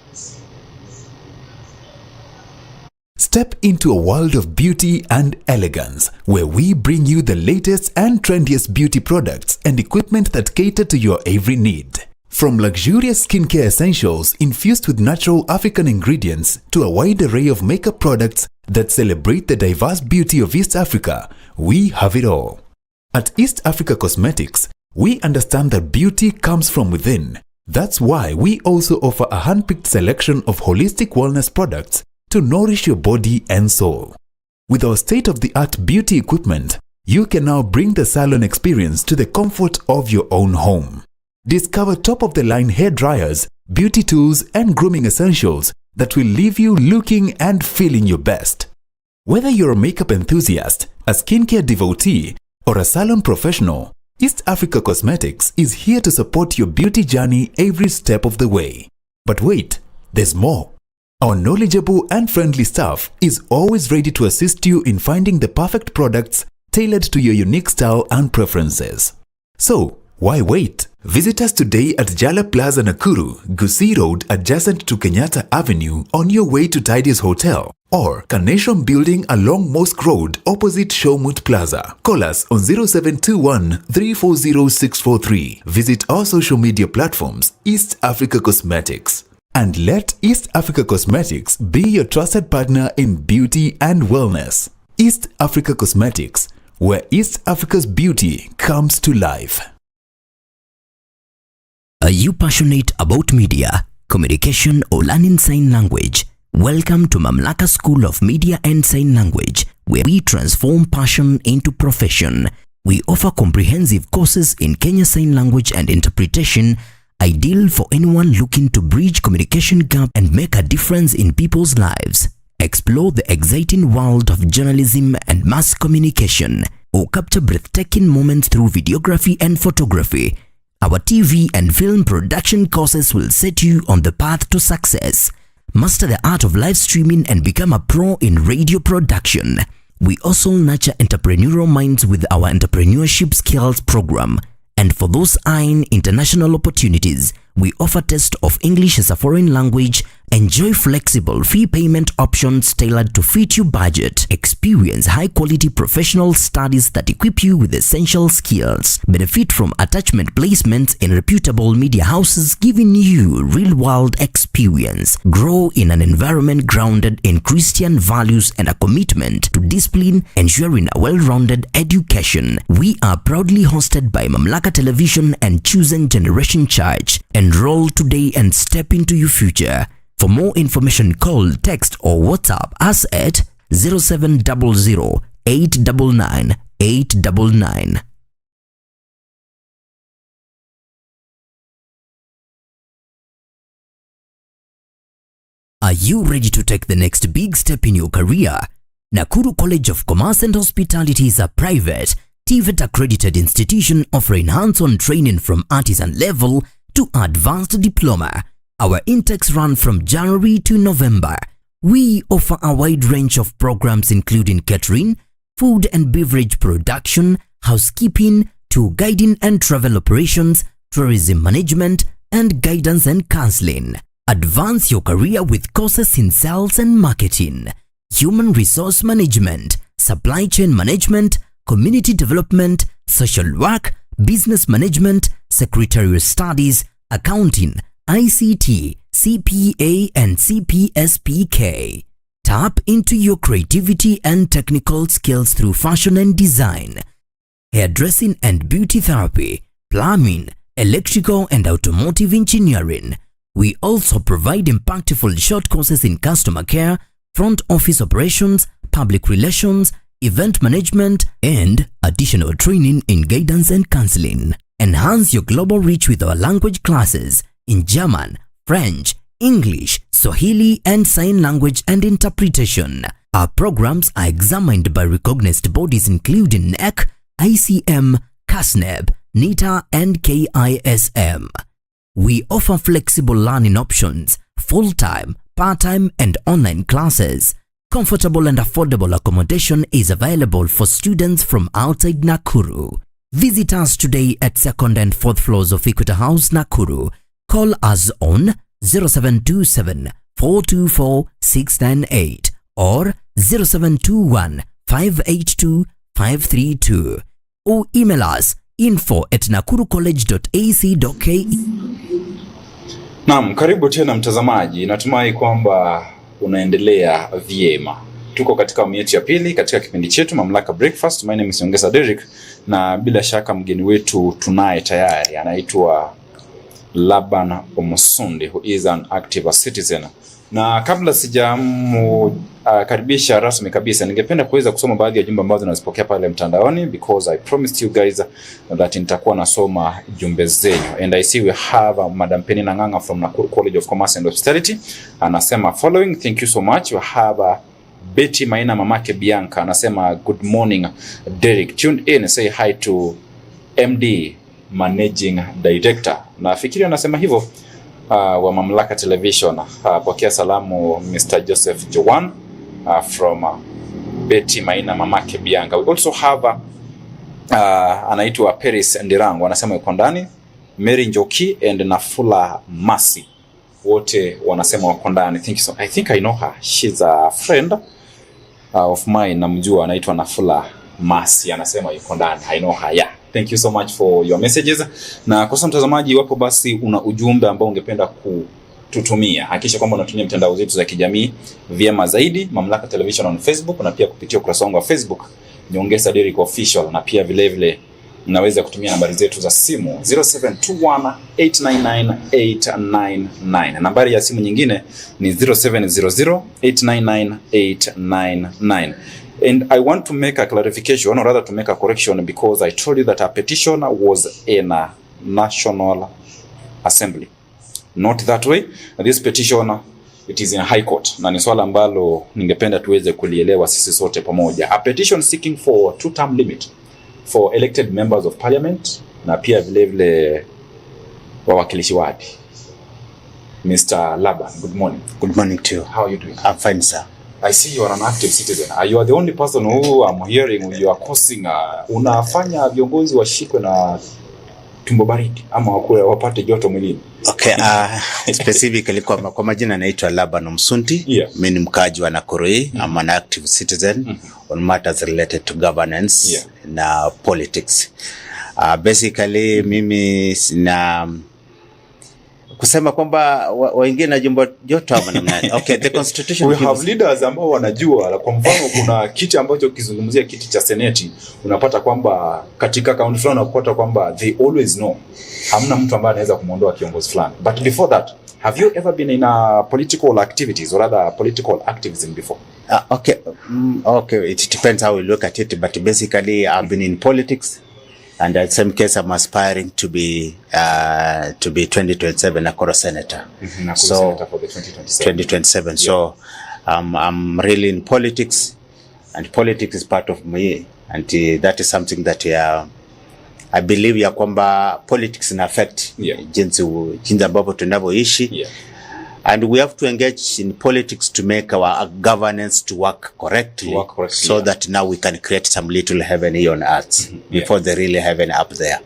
Step into a world of beauty and elegance, where we bring you the latest and trendiest beauty products and equipment that cater to your every need. From luxurious skincare essentials infused with natural African ingredients to a wide array of makeup products that celebrate the diverse beauty of East Africa, we have it all. At East Africa Cosmetics, we understand that beauty comes from within. That's why we also offer a hand-picked selection of holistic wellness products to nourish your body and soul. With our state-of-the-art beauty equipment, you can now bring the salon experience to the comfort of your own home. Discover top-of-the-line hair dryers, beauty tools, and grooming essentials that will leave you looking and feeling your best. Whether you're a makeup enthusiast, a skincare devotee, or a salon professional, East Africa Cosmetics is here to support your beauty journey every step of the way. But wait, there's more. Our knowledgeable and friendly staff is always ready to assist you in finding the perfect products tailored to your unique style and preferences. So, why wait? Visit us today at Jala Plaza Nakuru, Gusii Road adjacent to Kenyatta Avenue on your way to Tidy's Hotel, or Carnation Building along Mosque Road opposite Showmut Plaza. Call us on 0721 340 643. Visit our social media platforms, East Africa Cosmetics. And let East Africa Cosmetics be your trusted partner in beauty and wellness. East Africa Cosmetics, where East Africa's beauty comes to life. Are you passionate about media, communication, or learning sign language? Welcome to Mamlaka School of Media and Sign Language, where we transform passion into profession. We offer comprehensive courses in Kenya Sign Language and Interpretation, ideal for anyone looking to bridge communication gap and make a difference in people's lives. Explore the exciting world of journalism and mass communication, or capture breathtaking moments through videography and photography. Our TV and film production courses will set you on the path to success. Master the art of live streaming and become a pro in radio production. We also nurture entrepreneurial minds with our entrepreneurship skills program. And for those eyeing international opportunities, we offer test of English as a foreign language, Enjoy flexible fee payment options tailored to fit your budget. Experience high-quality professional studies that equip you with essential skills. Benefit from attachment placements in reputable media houses, giving you real-world experience. Grow in an environment grounded in Christian values and a commitment to discipline, ensuring a well-rounded education. We are proudly hosted by Mamlaka Television and Chosen Generation Church. Enroll today and step into your future. For more information, call, text, or WhatsApp us at 0700 899 899. Are you ready to take the next big step in your career? Nakuru College of Commerce and Hospitality is a private, TVET accredited institution offering hands-on training from artisan level to advanced diploma. Our intakes run from January to November. We offer a wide range of programs including catering, food and beverage production, housekeeping, tour guiding and travel operations, tourism management, and guidance and counseling. Advance your career with courses in sales and marketing, human resource management, supply chain management, community development, social work, business management, secretarial studies, accounting, ICT, CPA, and CPSPK. Tap into your creativity and technical skills through fashion and design, hairdressing and beauty therapy, plumbing, electrical and automotive engineering. We also provide impactful short courses in customer care, front office operations, public relations, event management, and additional training in guidance and counseling. Enhance your global reach with our language classes in German, French, English, Swahili, and sign language and interpretation. Our programs are examined by recognized bodies including NEC, ICM, CASNEB, NITA, and KISM. We offer flexible learning options, full-time, part-time, and online classes. Comfortable and affordable accommodation is available for students from outside Nakuru. Visit us today at 2nd and 4th floors of Equator House, Nakuru. Call us on 0727 424 698 or 0721 582 532 or email us info@nakurucollege.ac.ke. Naam, karibu tena mtazamaji. Natumai kwamba unaendelea vyema. Tuko katika awamu yetu ya pili katika kipindi chetu Mamlaka Breakfast. My name is Derek, na bila shaka mgeni wetu tunaye tayari, anaitwa Laban Omosunde, who is an active citizen. Na kabla sijakaribisha rasmi kabisa, ningependa kuweza kusoma baadhi ya jumbe ambazo nazipokea pale mtandaoni, because I promised you guys that nitakuwa nasoma jumbe zenyu. And I see we have Madam Penina Nganga from Nakuru College of Commerce and Hospitality. Anasema following, thank you so much. We have Betty Maina Mamake Bianca. Anasema good morning Derek, tuned in, say hi to MD Managing Director. Na fikiri anasema hivyo wa Mamlaka Television. Pokea salamu Mr. Joseph Jowan from Betty Maina Mamake Bianca. We also have anaitwa Paris Ndirango, anasema yuko ndani. Mary Njoki and Nafula Masi, wote wanasema wako ndani. Thank you so. I think I know her. She's a friend of mine, namjua, anaitwa Nafula Masi, anasema yuko ndani. I know her. Yeah. Thank you so much for your messages. Na kwa mtazamaji wapo, basi una ujumbe ambao ungependa kututumia, hakikisha kwamba unatumia mtandao zetu za kijamii vyema zaidi, Mamlaka Television on Facebook, na pia kupitia ukurasa wangu wa Facebook Nyongesa Derek Official, na pia vile vile unaweza kutumia nambari zetu za simu 0721899899. Nambari ya simu nyingine ni 0700899899. And I want to make a clarification, or rather to make a correction, because I told you that our petition was in a National Assembly. Not that way. This petition, it is in High Court. Na ni swala ambalo ningependa tuweze kulielewa sisi sote pamoja. A petition seeking for 2-term limit for elected members of parliament, na pia vile vile wawakilishi wadi. Mr. Laban, good morning. Good morning to you. How are you doing? I'm fine, sir. I see you are an active citizen. You are the only person who I'm hearing you are causing unafanya viongozi washikwe na tumbo baridi ama wapate joto mwilini. Okay. Okay, specifically kwa majina naitwa Labano Msunti. Mimi ni mkaji wa Nakuru. I'm an active citizen on matters related to governance na politics. Basically mimi na kusema kwamba wengine na jimbo joto ama namna. Okay, the constitution we have leaders ambao wanajua. Kwa mfano kuna kiti ambacho kizungumzia kiti cha seneti, unapata kwamba katika kaunti fulani unapata kwamba they always know hamna mtu ambaye anaweza kumuondoa kiongozi fulani. But before that, have you ever been in political activities or rather political activism before? Okay, it depends how we look at it, but basically I've been in politics. And in some case, I'm aspiring to be 2027 Nakuru Senator. Senator for the 2027. So I'm really in politics, and politics is part of me, and that is something that I believe ya kwamba politics in affect jinsi ambavyo tunavyoishi. And we have to engage in politics to make our governance to work correctly, so that now we can create some little heaven here on earth before the really heaven up there.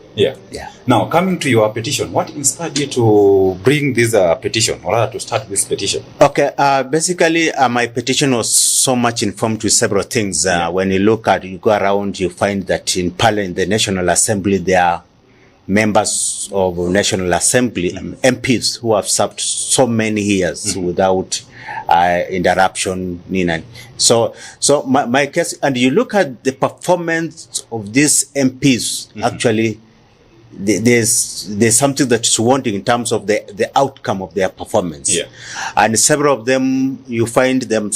Now, coming to your petition, what inspired you to bring this petition, or rather to start this petition? Okay, basically my petition was so much informed with several things. When you go around, you find that in Parliament, the National Assembly, there are members of National Assembly, MPs, who have served so many years without interruption. So my case, and you look at the performance of these MPs, actually, there's something that is wanting in terms of the outcome of their performance. And several of them, you find them,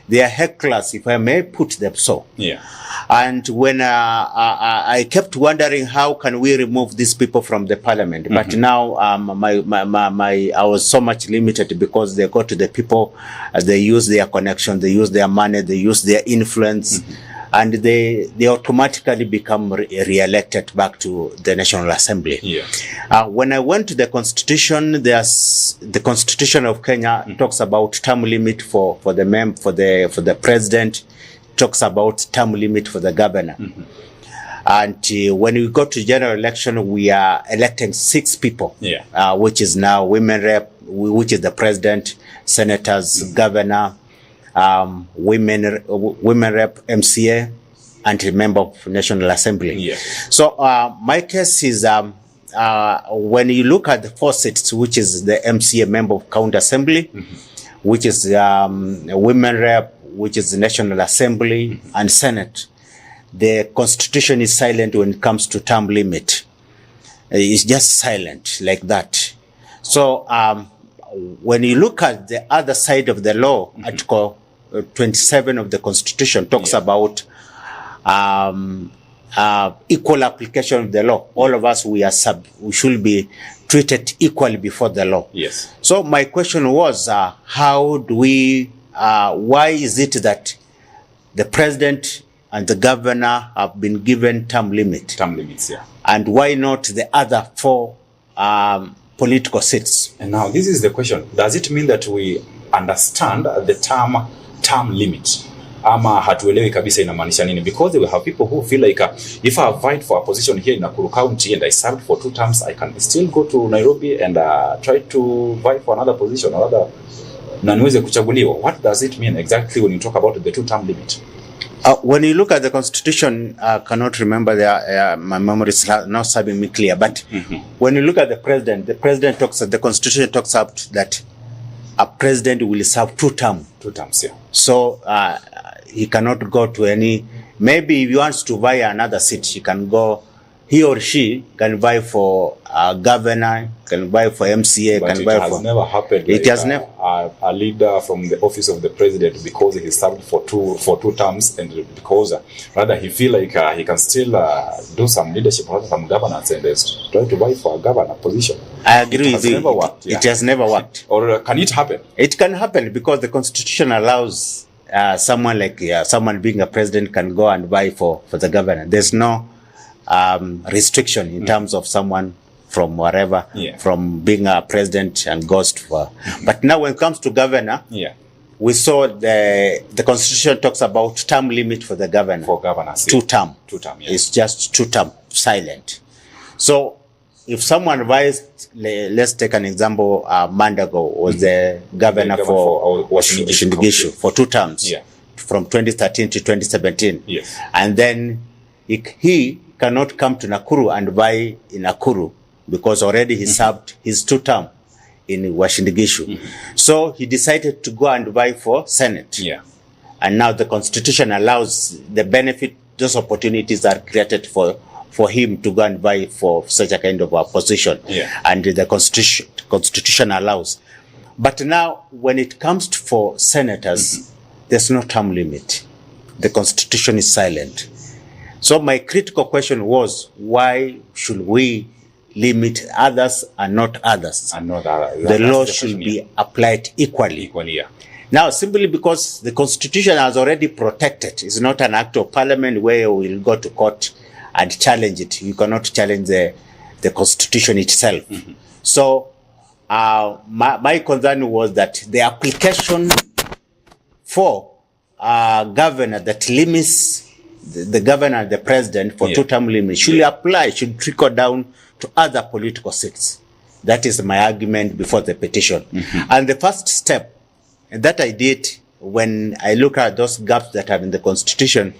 they are hecklers, if I may put them so. And when I kept wondering how can we remove these people from the parliament, but now I was so much limited because they go to the people, they use their connection, they use their money, they use their influence, and they automatically become re-elected back to the National Assembly. When I went to the Constitution, the Constitution of Kenya talks about term limit for the president, talks about term limit for the governor. And when we go to general election, we are electing 6 people, which is now women rep, which is the president, senators, governor, women rep, MCA, and a member of National Assembly. So my case is when you look at the 4 seats, which is the MCA, member of County Assembly, which is women rep, which is the National Assembly, and Senate, the Constitution is silent when it comes to term limit. It's just silent like that. So when you look at the other side of the law, Article 27 of the Constitution talks about equal application of the law. All of us, we should be treated equally before the law. So my question was, how do we, why is it that the president and the governor have been given term limits, and why not the other 4 political seats? And now this is the question: does it mean that we understand the term limit? Ama hatuelewi kabisa inamaanisha nini? Because we have people who feel like if I vied for a position here in Nakuru County and I served for 2 terms, I can still go to Nairobi and try to vie for another position or other, na niweze kuchaguliwa. What does it mean exactly when you talk about the 2-term limit? When you look at the Constitution, I cannot remember my memory is not serving me clear, but when you look at the president talks, the Constitution talks about that a president will serve 2 terms. 2 terms, So he cannot go to any, maybe if he wants to vie another seat, he or she can vie for governor, can vie for MCA, but can vie for... it has never happened. It has never... A leader from the office of the president, because he served for two terms, and because rather he feel like he can still do some leadership, some governance, and try to vie for a governor position. I agree with you. Never worked. It has never worked. Or can it happen? It can happen because the Constitution allows someone like someone being a president can go and vie for the governor. There's no restriction in terms of someone from wherever, from being a president and goes to. But now when it comes to governor, we saw the Constitution talks about term limit for the governor. For governors, 2 term. 2 term. It's just 2 term, silent. So if someone vies, let's take an example, Mandago was the governor for Shindigishu for 2 terms, from 2013 to 2017. Yes. And then he cannot come to Nakuru and vie in Nakuru because already he served his 2 term in Washindigishu. So he decided to go and vie for Senate. Yeah. And now the constitution allows the benefit, those opportunities are created for him to go and vie for such a kind of a position. Yeah. And the constitution allows. But now when it comes to for senators, there's no term limit. The constitution is silent. So my critical question was, why should we limit others and not others? And not others. The law should be applied equally. Equally, yeah. Now, simply because the constitution has already protected, it's not an act of parliament where we will go to court and challenge it. You cannot challenge the constitution itself. So my concern was that the application for governor that limits the governor and the president for 2-term limit should apply, should trickle down to other political seats. That is my argument before the petition. And the first step that I did when I look at those gaps that are in the constitution,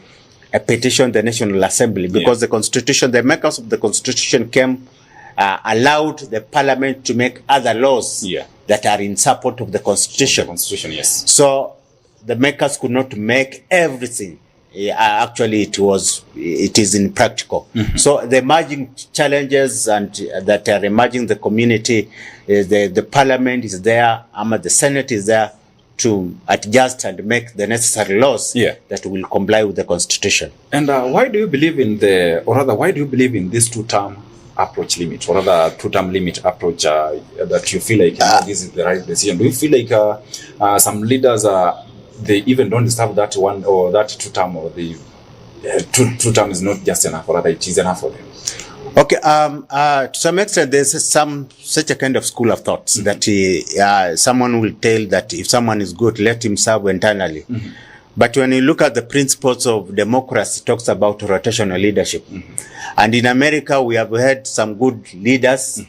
I petitioned the National Assembly because the constitution, the makers of the constitution came, allowed the parliament to make other laws that are in support of the constitution. The constitution, yes. So the makers could not make everything. Actually, it is impractical. So the emerging challenges and that are emerging the community, the parliament is there, the Senate is there to adjust and make the necessary laws that will comply with the constitution. And why do you believe in why do you believe in this 2-term approach limit, or rather 2-term limit approach that you feel like this is the right decision? Do you feel like some leaders they even don't deserve that one or that 2-term, or the 2-term is not just enough, or rather it is enough for them? Okay, to some extent, there's such a kind of school of thoughts that someone will tell that if someone is good, let him serve internally. But when you look at the principles of democracy, it talks about rotational leadership. And in America, we have had some good leaders,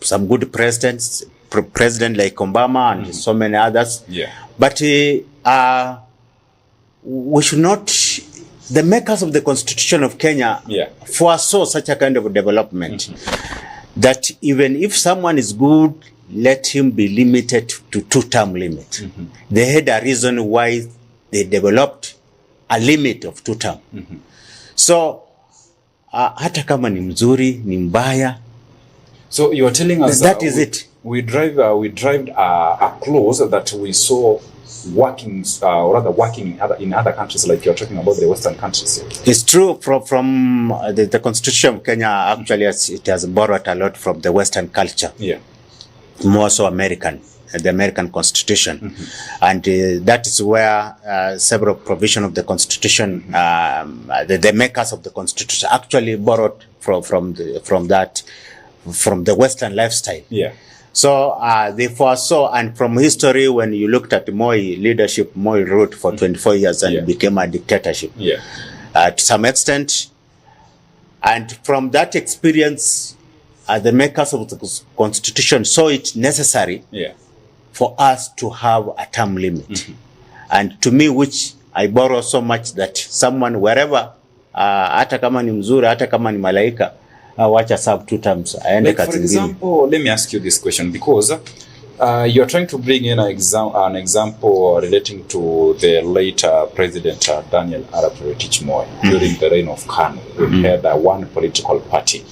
some good presidents, president like Obama and so many others. But we should not... The makers of the Constitution of Kenya foresaw such a kind of development that even if someone is good, let him be limited to 2-term limit. They had a reason why they developed a limit of 2-term. So, hata kama ni mzuri, ni mbaya. So you are telling us that is it. We drive a clause that we saw working, or rather working in other countries, like you're talking about the Western countries. It's true from the Constitution of Kenya. Actually, it has borrowed a lot from the Western culture. More so American, the American Constitution, and that is where several provisions of the Constitution, the makers of the Constitution, actually borrowed from the Western lifestyle. So they foresaw, and from history, when you looked at Moi leadership, Moi ruled for 24 years and became a dictatorship to some extent. And from that experience, the makers of the Constitution saw it necessary for us to have a term limit. And to me, which I borrow so much, that someone wherever, hata kama ni mzuri, hata kama ni malaika, wacha serve 2 terms. Like for example, let me ask you this question, because you're trying to bring in an example relating to the late President Daniel Arap Toroitich Moi during the reign of Kanu. We had one political party.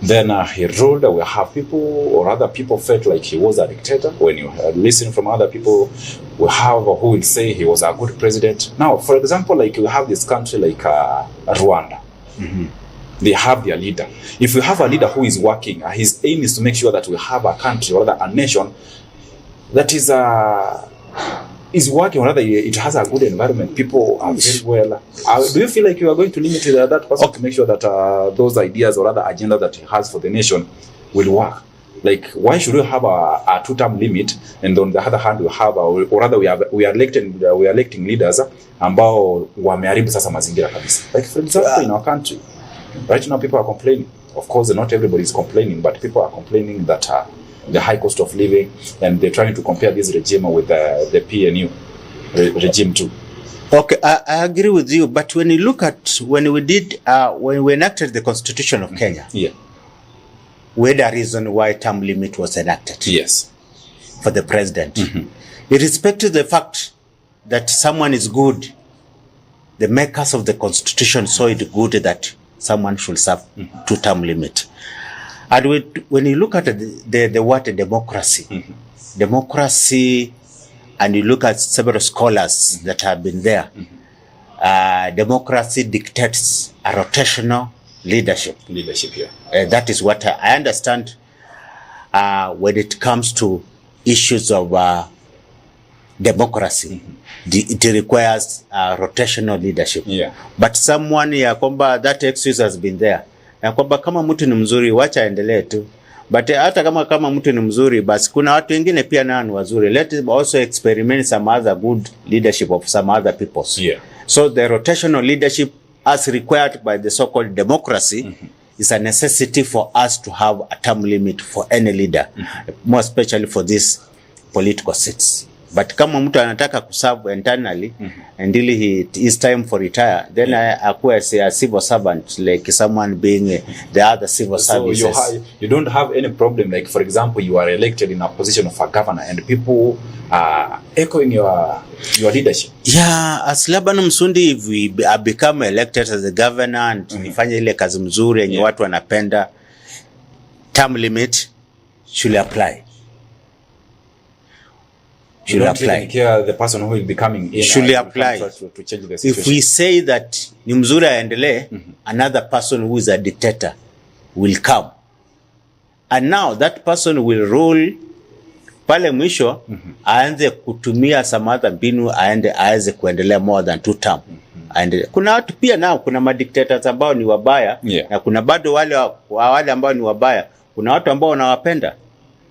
Then he ruled. We have people, or other people felt like he was a dictator. When you listen from other people, we have who will say he was a good president. Now, for example, like we have this country like Rwanda. They have their leader. If we have a leader who is working, his aim is to make sure that we have a country, or rather a nation, that is working, or rather it has a good environment. People are very well. Do you feel like you are going to limit that person to make sure that those ideas or other agenda that he has for the nation will work? Like, why should we have a 2-term limit, and on the other hand we have, or rather we are electing leaders ambao wameharibu sasa mazingira kabisa? Like for example, in our country, right now people are complaining. Of course, not everybody is complaining, but people are complaining that the high cost of living, and they're trying to compare this regime with the PNU regime too. Okay, I agree with you, but when you look at when we enacted the Constitution of Kenya, we had a reason why term limit was enacted. Yes, for the president. Irrespective of the fact that someone is good, the makers of the Constitution saw it good that someone should serve 2-term limit. And when you look at the word democracy, democracy, and you look at several scholars that have been there, democracy dictates a rotational leadership. That is what I understand when it comes to issues of democracy. It requires rotational leadership. But someone ya kwamba that excuse has been there. Ya kwamba kama mtu ni mzuri wacha endelee tu. But hata kama mtu ni mzuri basi kuna watu wengine pia nao ni wazuri. Let us also experiment some other good leadership of some other peoples. So the rotational leadership as required by the so-called democracy is a necessity for us to have a term limit for any leader, more especially for these political seats. But kama mtu anataka kuserve internally until it's time for retire, then akuwe a civil servant, like someone being the other civil services. So you don't have any problem, like for example, you are elected in a position of a governor and people are echoing your leadership. Yeah, as Laban Msundi, if we become elected as a governor and nifanye ile kazi mzuri yenye watu wanapenda, term limit should apply. You don't even care the person who will be coming in. Should apply to change the situation. If we say that ni mzuri aendelee, another person who is a dictator will come. And now that person will rule pale mwisho, aanze kutumia some other mbinu, aanze kuendelea more than 2 term. And kuna watu pia nao, kuna madictators ambao ni wabaya, na kuna bado wale ambao ni wabaya. Kuna watu ambao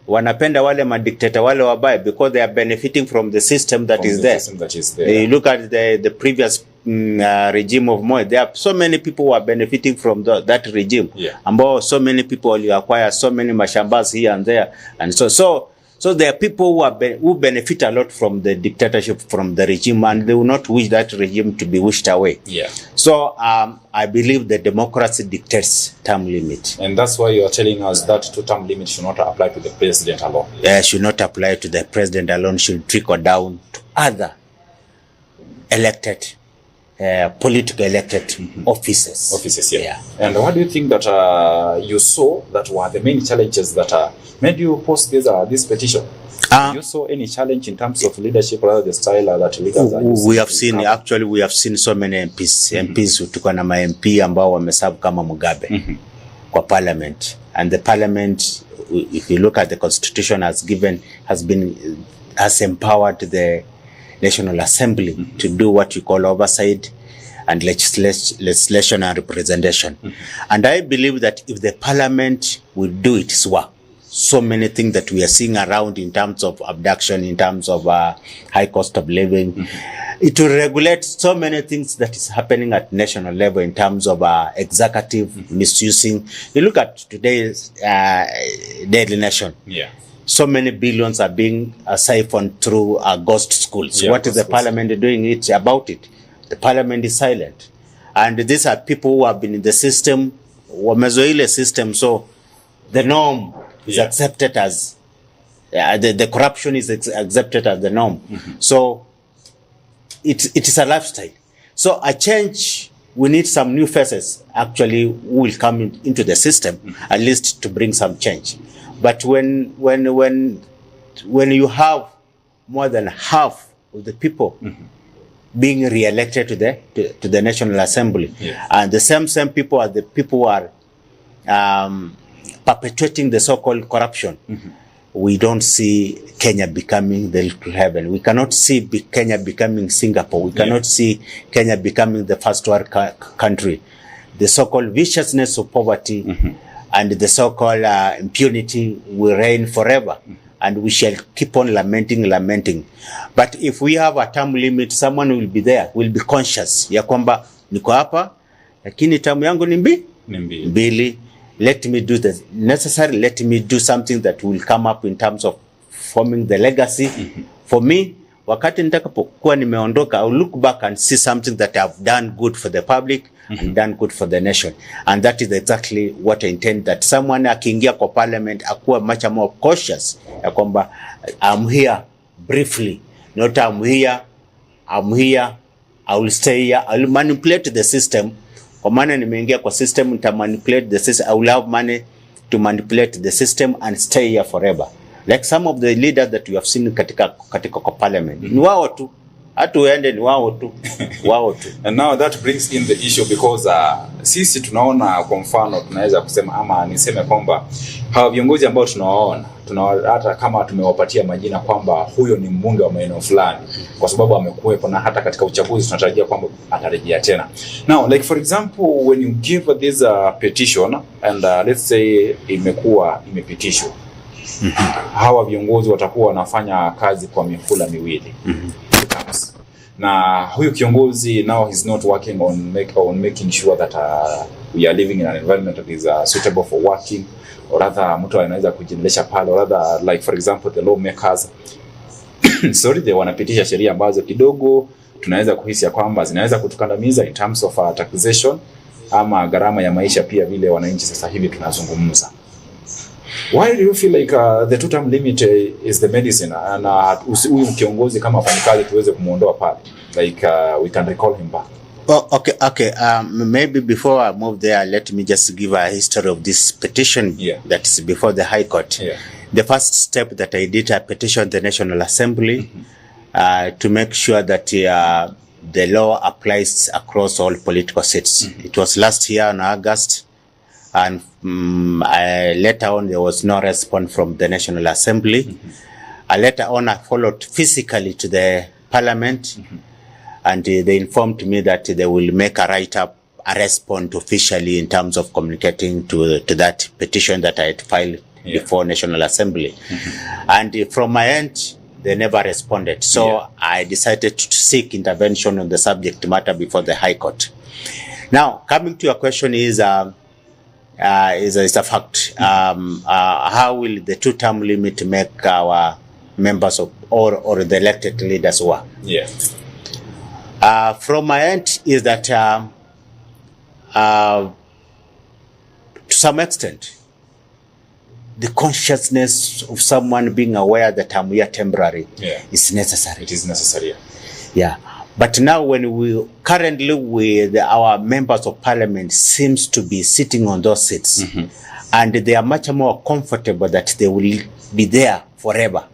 wanapenda wale madiktata wale wabaya because they are benefiting from the system that is there. You look at the previous regime of Moi, there are so many people who are benefiting from that regime. Ambao so many people will acquire so many mashambas here and there, and so there are people who benefit a lot from the dictatorship, from the regime, and they will not wish that regime to be wished away. So I believe the democracy dictates term limit. And that's why you are telling us that 2-term limit should not apply to the president alone. Should not apply to the president alone, should trickle down to other elected, political elected offices. And what do you think that you saw that were the main challenges that made you post this petition? You saw any challenge in terms of leadership, rather the style that leaders are using? We have seen so many MPs tuko na MP ambao wameserve kama Mugabe kwa parliament, and the parliament, if you look at the constitution, has empowered the National Assembly to do what you call oversight and legislation and representation. And I believe that if the parliament will do its work, so many things that we are seeing around in terms of abduction, in terms of high cost of living, it will regulate so many things that is happening at national level in terms of executive misusing. You look at today's Daily Nation. So many billions are being siphoned through ghost schools. What is the parliament doing about it? The parliament is silent. And these are people who have been in the system, wamezoile system, so the norm is accepted as, the corruption is accepted as the norm. So it is a lifestyle. So a change, we need some new faces actually who will come into the system, at least to bring some change. But when you have more than half of the people being re-elected to the National Assembly, and the same people are the people who are perpetuating the so-called corruption, we don't see Kenya becoming the little heaven. We cannot see Kenya becoming Singapore. We cannot see Kenya becoming the first world country. The so-called viciousness of poverty and the so-called impunity will reign forever. And we shall keep on lamenting. But if we have a term limit, someone will be there, will be conscious ya kwamba niko hapa lakini term yangu ni mbili. let me do the necessary, let me do something that will come up in terms of forming the legacy. For me, wakati nitakapokuwa nimeondoka, I'll look back and see something that I've done good for the public and done good for the nation. And that is exactly what I intend, that someone akiingia kwa parliament akuwa much more cautious ya kwamba I'm here briefly, not I'm here, I will stay here, I will manipulate the system. Kwa maana nimeingia kwa system, nita manipulate the system, I will have money to manipulate the system and stay here forever. Like some of the leaders that we have seen katika kwa parliament. Ni wao tu. Hata uende ni wao tu. Wao tu. And now that brings in the issue because sisi tunaona kwa mfano tunaweza kusema ama niseme kwamba hawa viongozi ambao tunawaona hata kama tumewapatia majina kwamba huyo ni mbunge wa maeneo fulani kwa sababu amekuwepo na hata katika uchaguzi tunatarajia kwamba atarejea tena. Now like for example when you give this petition and let's say imepitishwa, hawa viongozi watakuwa wanafanya kazi kwa mihula miwili. Na huyu kiongozi now he's not working on making sure that we are living in an environment that is suitable for working, or rather mtu anaweza kujiendelesha pale, or rather like for example the lawmakers they wanapitisha sheria ambazo kidogo tunaweza kuhisi ya kwamba zinaweza kutukandamiza in terms of taxation ama gharama ya maisha pia vile wananchi sasa hivi tunazungumza. Why do you feel like the two-term limit is the medicine and huyu kiongozi kama afanyikazi tuweze kumuondoa pale, like we can recall him back? Oh, okay. Maybe before I move there, let me just give a history of this petition that is before the High Court. The first step that I did, I petitioned the National Assembly to make sure that the law applies across all political seats. It was last year in August. And later on, there was no response from the National Assembly. Later on, I followed physically to the Parliament, and they informed me that they will make a write-up, a response officially in terms of communicating to that petition that I had filed before National Assembly. And from my end, they never responded. So I decided to seek intervention on the subject matter before the High Court. Now, coming to your question is a fact. How will the two-term limit make our members of or the elected leaders work? From my end is that to some extent, the consciousness of someone being aware that I'm here temporary is necessary. It is necessary. But now when we currently with our members of parliament seems to be sitting on those seats and they are much more comfortable that they will be there forever.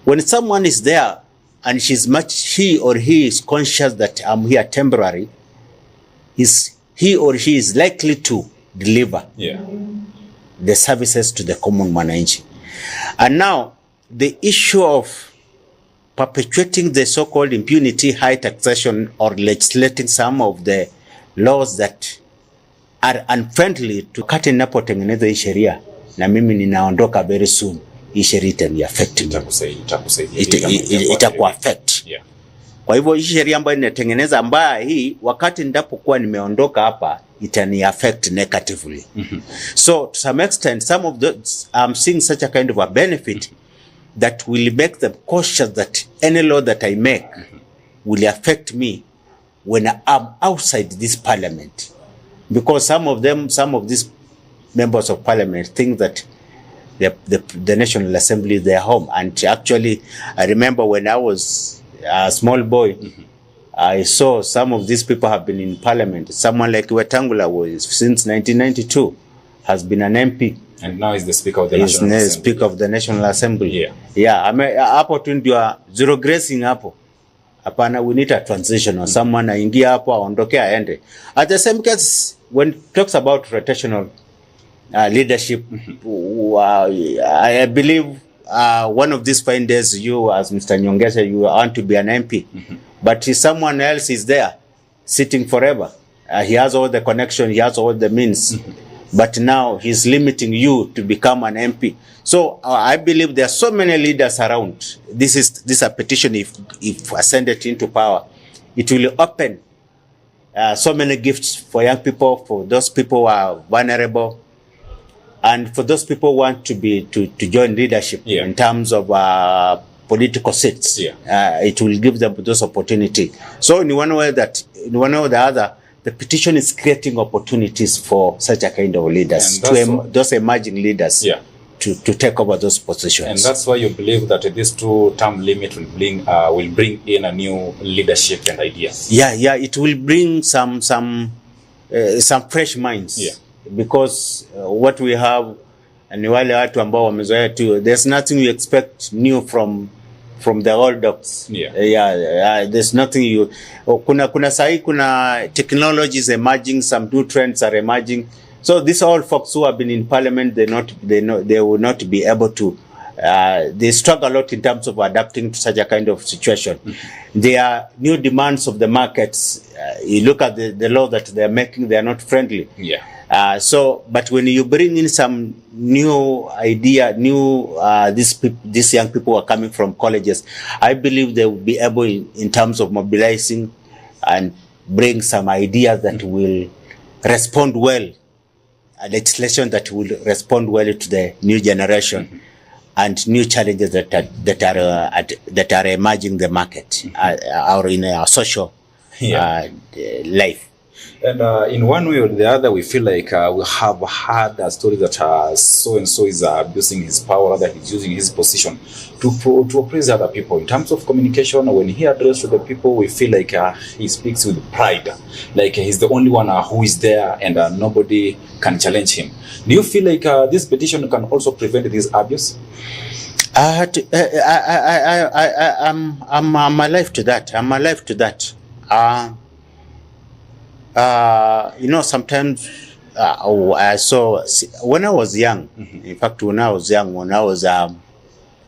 When someone is there and he or he is conscious that I'm here temporary, he or she is likely to deliver the services to the common mwananchi. And now the issue of perpetuating the so-called impunity, high taxation, or legislating some of the laws that are unfriendly to kati ninapotengeneza hii sheria na mimi ninaondoka very soon, hii sheria itaniaffect. Itakuaffect. Kwa hivyo hii sheria ambayo ninatengeneza ambayo hii wakati ninapokuwa nimeondoka hapa itaniaffect negatively. So to some extent, some of those I'm seeing such a kind of a benefit that will make them cautious that any law that I make will affect me when I'm outside this parliament. Because some of these members of parliament think that the National Assembly is their home. And actually, I remember when I was a small boy, I saw some of these people have been in parliament. Someone like Wetangula was, since 1992, has been an MP. And now is the Speaker of the National Assembly. Speaker of the National Assembly. Hapo tu ndio zero grazing hapo. Hapana, we need a transition or someone aingia hapo aondoke aende. At the same case, when it talks about rotational leadership, I believe one of these fine days you as Mr. Nyongesa, you want to be an MP. But if someone else is there sitting forever, he has all the connection, he has all the means. But now he's limiting you to become an MP. So I believe there are so many leaders around. This is a petition. If ascended into power, it will open so many gifts for young people, for those people who are vulnerable, And for those people who want to join leadership in terms of political seats, it will give them those opportunity. So in one way or the other, the petition is creating opportunities for such a kind of leaders, those emerging leaders, to take over those positions. And that's why you believe that this 2-term limit will bring in a new leadership and ideas. Yeah, it will bring some fresh minds. Yeah. Because what we have, and wale watu ambao wamezoea tu, there's nothing you expect new from the old dogs. There's nothing kuna sahi, kuna technologies emerging, some new trends are emerging. So these all folks who have been in parliament, they will not be able to, they struggle a lot in terms of adapting to such a kind of situation. There are new demands of the markets. You look at the law that they're making, they are not friendly. But when you bring in some new idea, these young people are coming from colleges, I believe they will be able in terms of mobilizing and bring some ideas that will respond well, legislation that will respond well to the new generation and new challenges that are emerging the market or in our social life. And in one way or the other, we feel like we have had a story that so-and-so is abusing his power, that he's using his position to oppress other people. In terms of communication, when he addresses the people, we feel like he speaks with pride, like he's the only one who is there and nobody can challenge him. Do you feel like this petition can also prevent this abuse? I'm alive to that. Sometimes I saw when I was young. In fact, when I was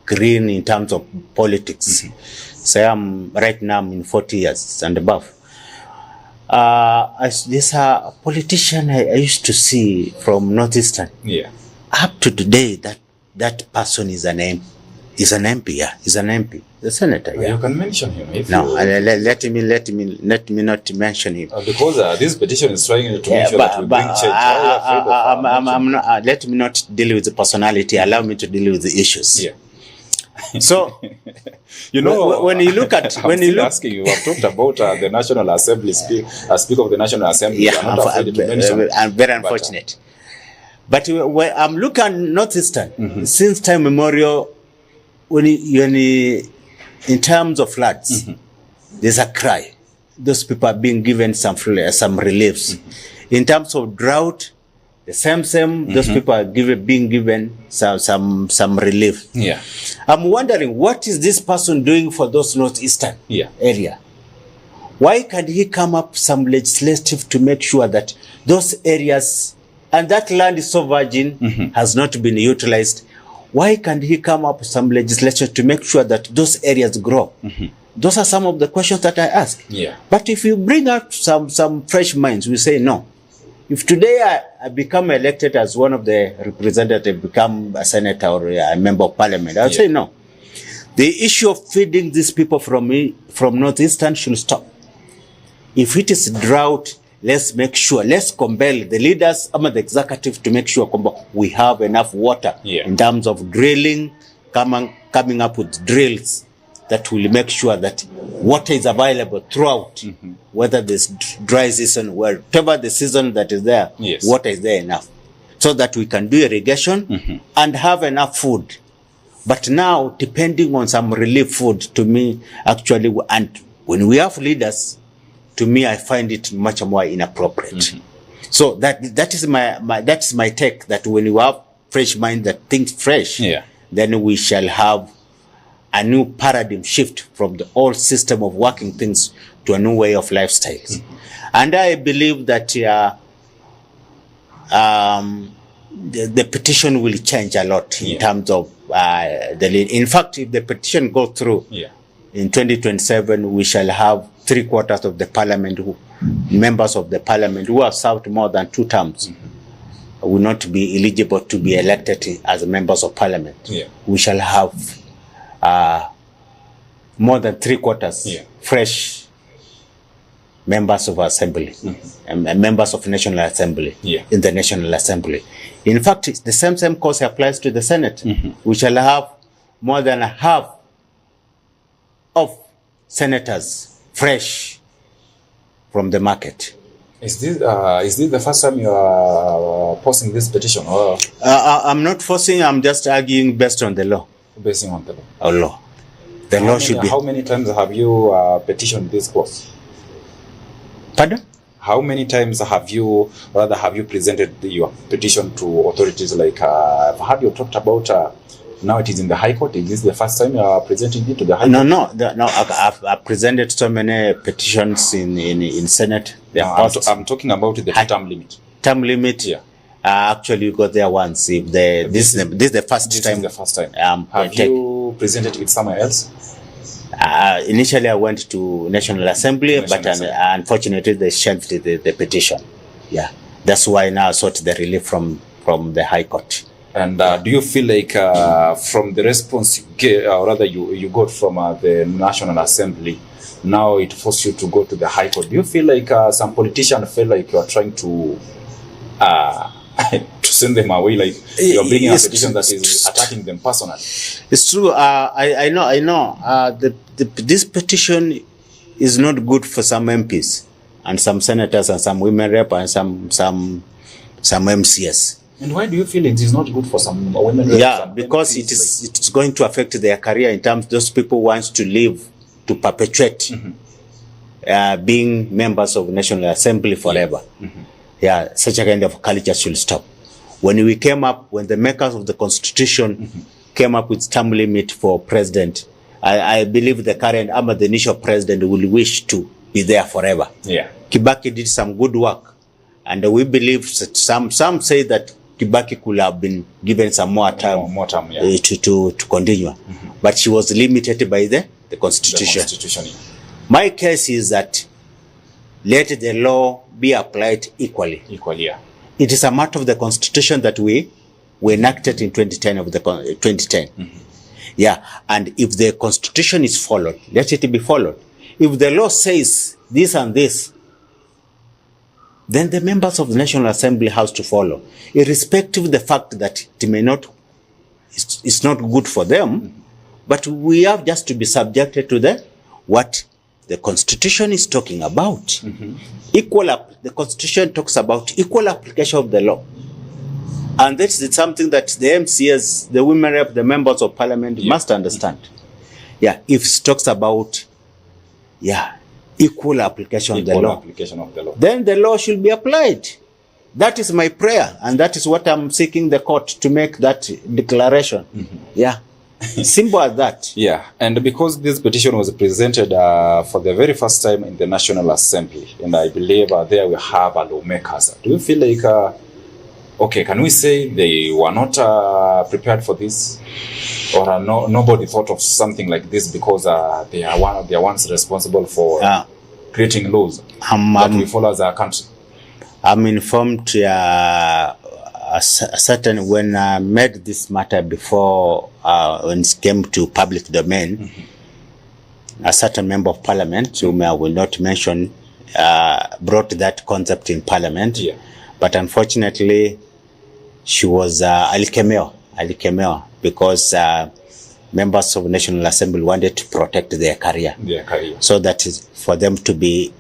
green in terms of politics. So right now I'm in 40 years and above. There's a politician I used to see from Northeastern. Up to today, that person is an MP. He's an MP. The senator. You can mention him. Let me not mention him. Because this petition is trying to make sure that we bring change. Let me not deal with the personality. Allow me to deal with the issues. So, when you look at asking you, I've talked about the National Assembly, Speaker of the National Assembly. I'm very unfortunate. But when I'm looking at Northeastern, since time memorial, in terms of floods, there's a cry. Those people are being given some reliefs. In terms of drought, the same. Those people are being given some relief. I'm wondering, what is this person doing for those Northeastern area? Why can't he come up some legislative to make sure that those areas, and that land is so virgin, has not been utilized? Why can't he come up with some legislation to make sure that those areas grow? Those are some of the questions that I ask. But if you bring out some fresh minds, we say no. If today I become elected as one of the representatives, become a senator or a member of parliament, I'll say no. The issue of feeding these people from Northeastern should stop. If it is drought, let's make sure, let's compel the leaders and the executive to make sure we have enough water in terms of drilling, coming up with drills that will make sure that water is available throughout, whether there's dry season, whatever the season that is there, water is there enough, so that we can do irrigation and have enough food. But now, depending on some relief food, to me, actually, and when we have leaders, to me, I find it much more inappropriate. So that is my take, that when you have fresh mind that thinks fresh, then we shall have a new paradigm shift from the old system of working things to a new way of lifestyles. And I believe that the petition will change a lot in terms of the lead. In fact, if the petition goes through in 2027, we shall have 3/4 of the parliament, members of the parliament who have served more than 2 terms, will not be eligible to be elected as members of parliament. We shall have more than 3/4 fresh members of assembly, members of National Assembly in the National Assembly. In fact, the same course applies to the Senate. We shall have more than a half of senators fresh from the market. Is this the first time you are posting this petition? Or? I'm not forcing, I'm just arguing based on the law. Based on the law? Our law. The law should be... How many times have you petitioned this course? Pardon? How many times have you presented your petition to authorities? Like, have you talked about, now it is in the High Court? Is this the first time you are presenting it to the High Court? No. I've presented so many petitions in Senate. I'm talking about the term limit. Term limit? Yeah. Actually, you got there once. If this is the first time. This is the first time. Have you presented it somewhere else? Initially, I went to National Assembly, but unfortunately, they shelved the petition. Yeah, that's why now I sought the relief from the High Court. And do you feel like from the response you get, or rather you got from the National Assembly, now it forced you to go to the High Court? Do you feel like some politicians feel like you are trying to send them away, like you're bringing a petition that is attacking them personally? It's true. I know. This petition is not good for some MPs and some senators and some women rep and some MCS. And why do you feel it is not good for some women reps? Yeah, because it's going to affect their career in terms those people wants to live to perpetuate being members of National Assembly forever. Yeah, such a kind of culture should stop. When the makers of the Constitution came up with term limit for president, I believe the current the initial president will wish to be there forever. Yeah. Kibaki did some good work, and we believe that some say that Kibaki could have been given some more time, to continue, but she was limited by the Constitution. My case is that let the law be applied equally. Yeah. It is a matter of the Constitution that we enacted in 2010 Yeah, and if the Constitution is followed, let it be followed. If the law says this and this, then the members of the National Assembly has to follow, irrespective of the fact that it may not, it's not good for them, but we have just to be subjected to what the Constitution is talking about. The Constitution talks about equal application of the law. And that's something that the MCS, the women rep, the members of parliament must understand. Yeah, if it talks about, equal application of the law, then the law should be applied. That is my prayer, and that is what I'm seeking the court to make that declaration. Yeah. Simple as that. Yeah, and because this petition was presented for the very first time in the National Assembly, and I believe there we have lawmakers. Do you feel like, can we say they were not prepared for this, or nobody thought of something like this because they are ones responsible for creating laws that we follow as a country? I'm informed certain when I made this matter before, when it came to public domain, a certain member of parliament, whom I will not mention, brought that concept in parliament. But unfortunately, she was Alikemeo, because members of the National Assembly wanted to protect their career. So that is for them to be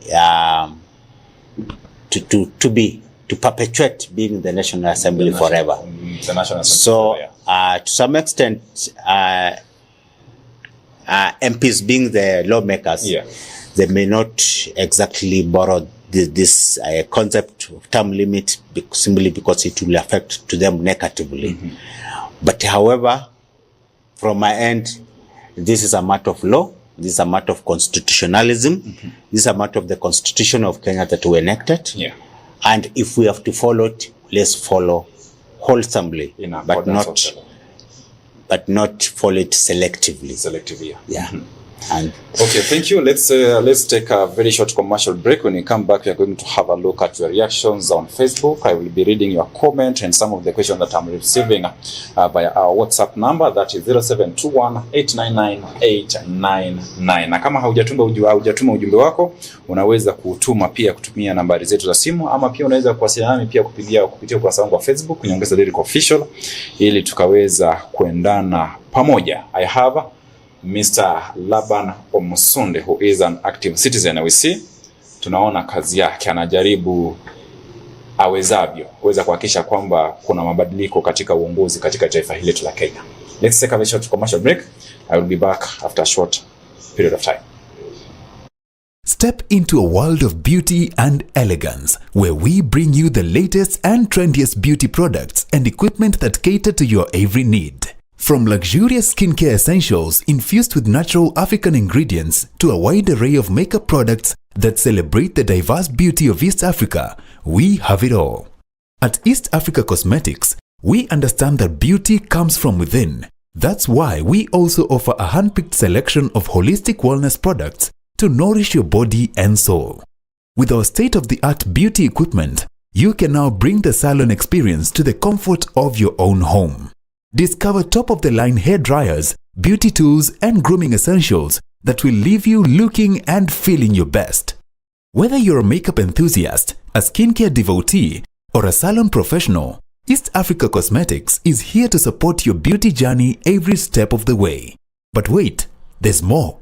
to perpetuate being the National Assembly forever. So, to some extent, MPs being the lawmakers, they may not exactly borrow this concept of term limit simply because it will affect to them negatively. But however, from my end, this is a matter of law. This is a matter of constitutionalism. This is a matter of the Constitution of Kenya that we enacted. And if we have to follow it, let's follow wholesomely, but not follow it selectively. And okay, thank you. Let's take a very short commercial break. When we come back, we are going to have a look at your reactions on Facebook. I will be reading your comment and some of the questions that I'm receiving via our WhatsApp number, that is 0721899899. Na kama haujatuma ujumbe wako, unaweza kutuma pia kutumia nambari zetu za simu, ama pia unaweza kuwasiliana nami pia kupitia ukurasa wangu wa Facebook Nyongeza Lyric Official, ili tukaweza kuendana pamoja. I have Mr. Laban Omusunde, who is an active citizen. We see, tunaona kazi yake, anajaribu awezavyo kuweza kuhakikisha kwamba kuna mabadiliko katika uongozi katika taifa hili la Kenya. Let's take a short commercial break. I will be back after a short period of time. Step into a world of beauty and elegance, where we bring you the latest and trendiest beauty products and equipment that cater to your every need. From luxurious skincare essentials infused with natural African ingredients to a wide array of makeup products that celebrate the diverse beauty of East Africa, we have it all. At East Africa Cosmetics, we understand that beauty comes from within. That's why we also offer a hand-picked selection of holistic wellness products to nourish your body and soul. With our state-of-the-art beauty equipment, you can now bring the salon experience to the comfort of your own home. Discover top-of-the-line hair dryers, beauty tools, and grooming essentials that will leave you looking and feeling your best. Whether you're a makeup enthusiast, a skincare devotee, or a salon professional, East Africa Cosmetics is here to support your beauty journey every step of the way. But wait, there's more.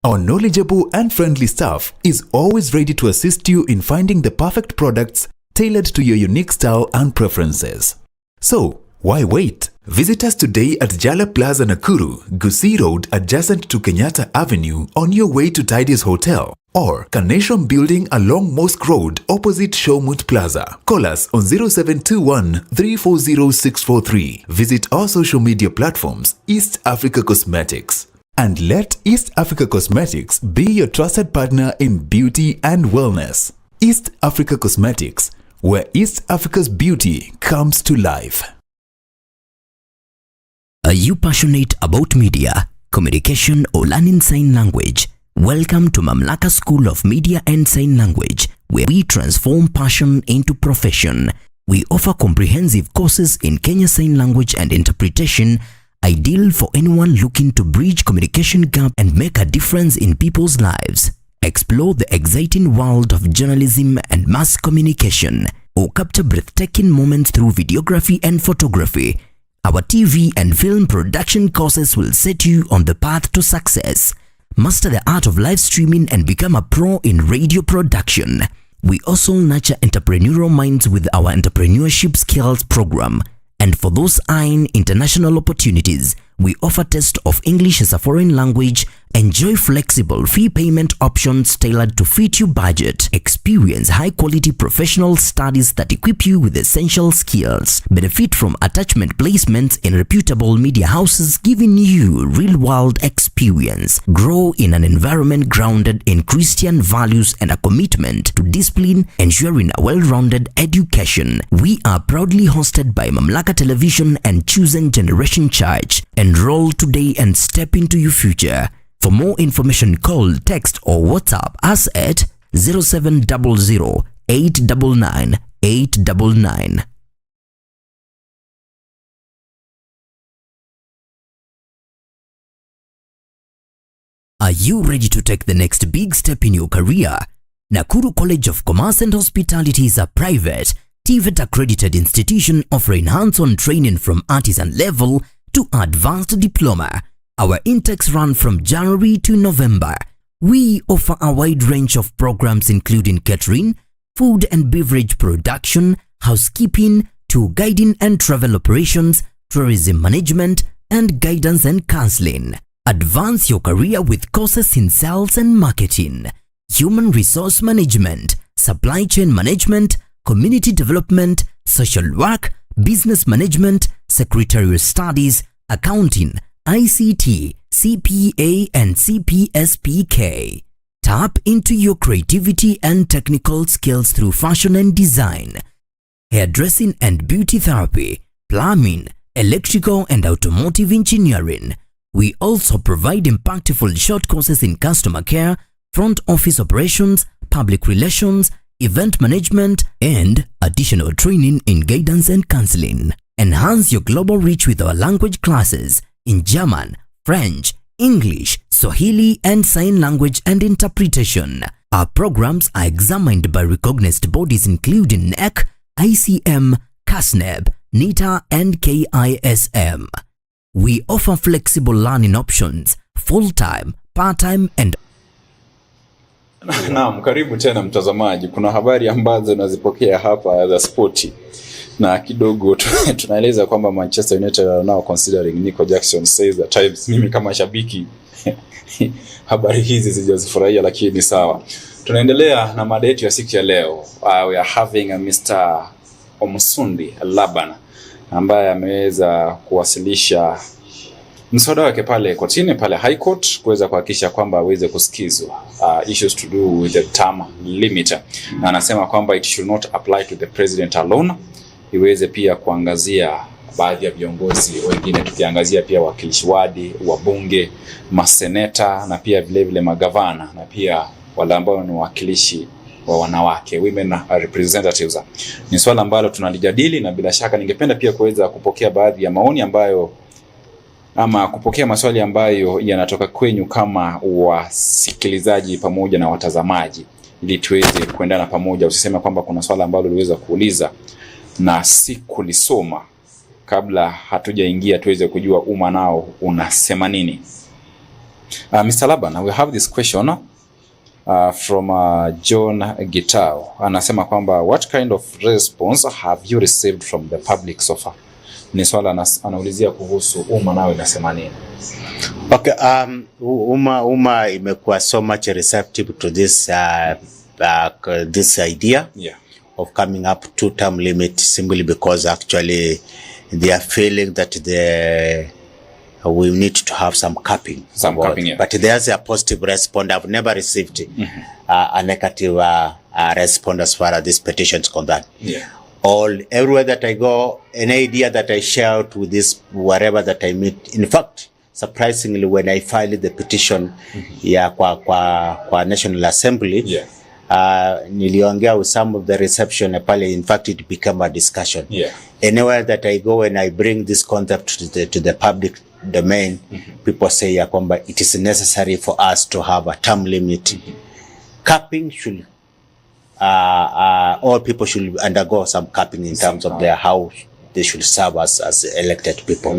Our knowledgeable and friendly staff is always ready to assist you in finding the perfect products tailored to your unique style and preferences. So, why wait? Visit us today at Jala Plaza Nakuru, Gusii Road adjacent to Kenyatta Avenue on your way to Tidy's Hotel, or Carnation Building along Mosque Road opposite Showmut Plaza. Call us on 0721 340 643. Visit our social media platforms, East Africa Cosmetics. And let East Africa Cosmetics be your trusted partner in beauty and wellness. East Africa Cosmetics, where East Africa's beauty comes to life. Are you passionate about media, communication, or learning sign language? Welcome to Mamlaka School of Media and Sign Language, where we transform passion into profession. We offer comprehensive courses in Kenya Sign Language and Interpretation, ideal for anyone looking to bridge communication gap and make a difference in people's lives. Explore the exciting world of journalism and mass communication, or capture breathtaking moments through videography and photography. Our TV and film production courses will set you on the path to success. Master the art of live streaming and become a pro in radio production. We also nurture entrepreneurial minds with our entrepreneurship skills program. And for those eyeing international opportunities, we offer test of English as a foreign language. Enjoy flexible fee payment options tailored to fit your budget. Experience high-quality professional studies that equip you with essential skills. Benefit from attachment placements in reputable media houses, giving you real-world experience. Grow in an environment grounded in Christian values and a commitment to discipline, ensuring a well-rounded education. We are proudly hosted by Mamlaka Television and Chosen Generation Church. Enroll today and step into your future. For more information, call, text, or WhatsApp us at 0700 899 899. Are you ready to take the next big step in your career? Nakuru College of Commerce and Hospitality is a private, TVET accredited institution offering hands-on training from artisan level to advanced diploma. Our intakes run from January to November. We offer a wide range of programs including catering, food and beverage production, housekeeping, tour guiding and travel operations, tourism management, and guidance and counseling. Advance your career with courses in sales and marketing, human resource management, supply chain management, community development, social work, business management, secretarial studies, accounting, ICT, CPA, and CPSPK. Tap into your creativity and technical skills through fashion and design, hairdressing and beauty therapy, plumbing, electrical and automotive engineering. We also provide impactful short courses in customer care, front office operations, public relations, event management, and additional training in guidance and counseling. Enhance your global reach with our language classes in German, French, English, Swahili, and sign language and interpretation. Our programs are examined by recognized bodies including NEC, ICM, CASNEB, NITA, and KISM. We offer flexible learning options, full-time, part-time, and Naam, karibu tena mtazamaji. Kuna habari ambazo nazipokea hapa za spoti. Na kidogo tunaeleza kwamba Manchester United are now considering Nico Jackson says at times. Mimi kama shabiki habari hizi sijazifurahia, lakini sawa. Tunaendelea na mada yetu ya siku ya leo. We are having a Mr. Omusundi Laban ambaye ameweza kuwasilisha mswada wake pale kotini, pale High Court, kuweza kuhakikisha kwamba aweze kusikizwa issues to do with the term limit. Na anasema kwamba it should not apply to the president alone. Iweze pia kuangazia baadhi ya viongozi wengine, tukiangazia pia wakilishi wadi, wabunge, maseneta na pia vile vile magavana, na pia wale ambao ni wakilishi wa wanawake, women representatives. Ni swala ambalo tunalijadili, na bila shaka ningependa pia kuweza kupokea baadhi ya maoni ambayo, ama kupokea maswali ambayo yanatoka kwenyu kama wasikilizaji pamoja na watazamaji, ili tuweze kuendana pamoja. Usiseme kwamba kuna swala ambalo uliweza kuuliza na si kulisoma kabla hatujaingia tuweze kujua umma nao unasema nini. Mr. Laban, we have this question from John Gitao. Anasema kwamba what kind of response have you received from the public so far? Ni swala anaulizia kuhusu umma nao unasema nini. Okay, umma imekuwa so much receptive to this this idea of coming up to term limit, simply because actually they are feeling that we need to have some capping. But there's a positive response. I've never received a negative response as far as this petition is concerned. Everywhere that I go, an idea that I share with this, wherever that I meet. In fact, surprisingly, when I filed the petition kwa National Assembly, niliongea with some of the reception pale. In fact, it became a discussion. Anywhere that I go and I bring this concept to the public domain, people say kwamba it is necessary for us to have a term limit. Capping should all people should undergo some capping in terms of their how they should serve as elected people.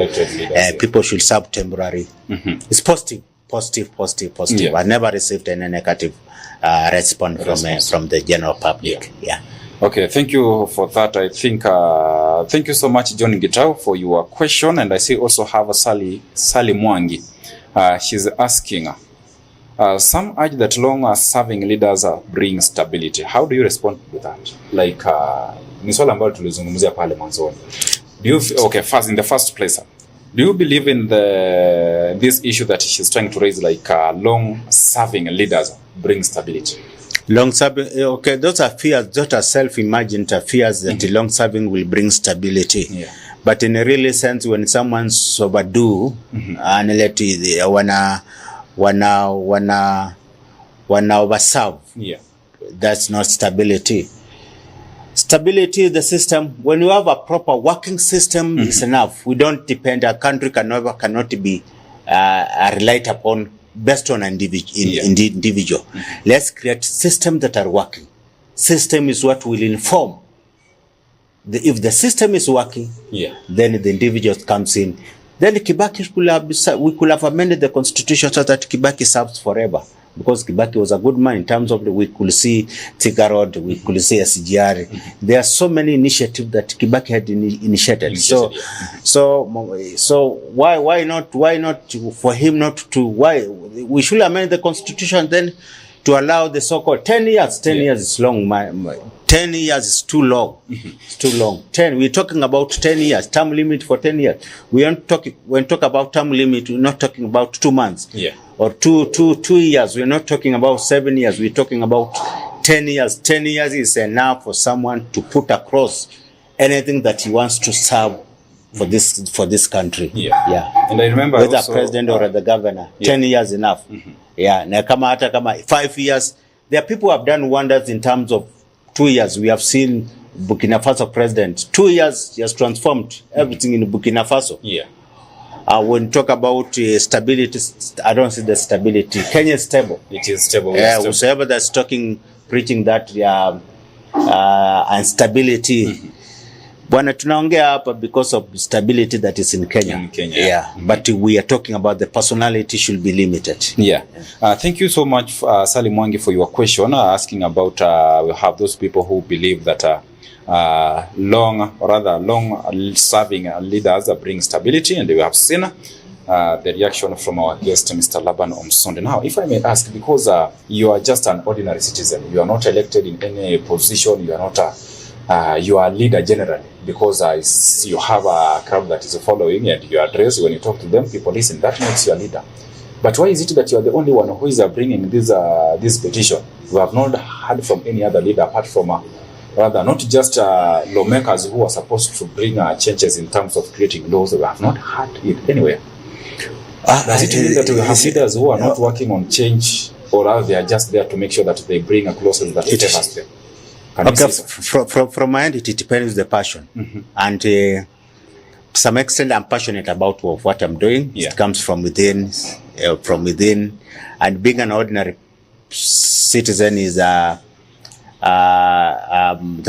People should serve temporary. It's positive. I never received any negative response from the general public. Okay, thank you for that. I think thank you so much, John Gitao, for your question. And I see also have a Sally Mwangi. She's asking, some urge that long-serving leaders bring stability. How do you respond to that? Like, ni swala ambalo tulizungumzia pale mwanzoni. Do you first, in the first place, do you believe in this issue that she's trying to raise, like long-serving leaders bring stability? Long-serving, okay, those are fears, those are self-imagined fears that long-serving will bring stability. But in a real sense, when someone's overdue and let wanna overserve, that's not stability. Stability is the system. When you have a proper working system, is enough. We don't depend. A country cannot be relied upon based on individual. Let's create systems that are working. System is what will inform. If the system is working, then the individual comes in. Then we could have amended the constitution so that Kibaki serves forever. Because Kibaki was a good man in terms of we could see Thika Road, we could see SGR. There are so many initiatives that Kibaki had initiated. So why not for him not to, why we should amend the constitution then to allow the so-called 10 years. 10 years is long. 10 years is too long. It's too long. We're talking about 10 years, term limit for 10 years. When talk about term limit, we're not talking about 2 months. Or two years. We're not talking about 7 years. We're talking about 10 years. 10 years is enough for someone to put across anything that he wants to serve for this country. Yeah. And I remember whether also, president or the governor, 10 years enough. Yeah. Na kama 5 years, there are people who have done wonders in terms of 2 years. We have seen Burkina Faso president, 2 years, he has transformed everything in Burkina Faso. Yeah. When you talk about stability, I don't see the stability. Kenya is stable. It is stable. Whoever that's preaching that instability. Bwana tunaongea hapa because of stability that is in Kenya. In Kenya. Yeah. But we are talking about the personality should be limited. Yeah. Thank you so much, Salim Mwangi, for your question, asking about we have those people who believe that long-serving leaders bring stability, and we have seen the reaction from our guest, Mr. Laban Omsonde. Now, if I may ask, because you are just an ordinary citizen, you are not elected in any position, you are not you are a leader generally, because you have a crowd that is following, and you address, when you talk to them, people listen. That makes you a leader. But why is it that you are the only one who is bringing this petition? We have not heard from any other leader apart from rather not just lawmakers who are supposed to bring changes in terms of creating laws. We have not heard it anywhere. Does it mean that we have leaders who are not working on change, or are they just there to make sure that they bring clauses that favors them? Okay, from my end, it depends the passion. And to some extent, I'm passionate about what I'm doing. Yeah. It comes from within. And being an ordinary citizen is the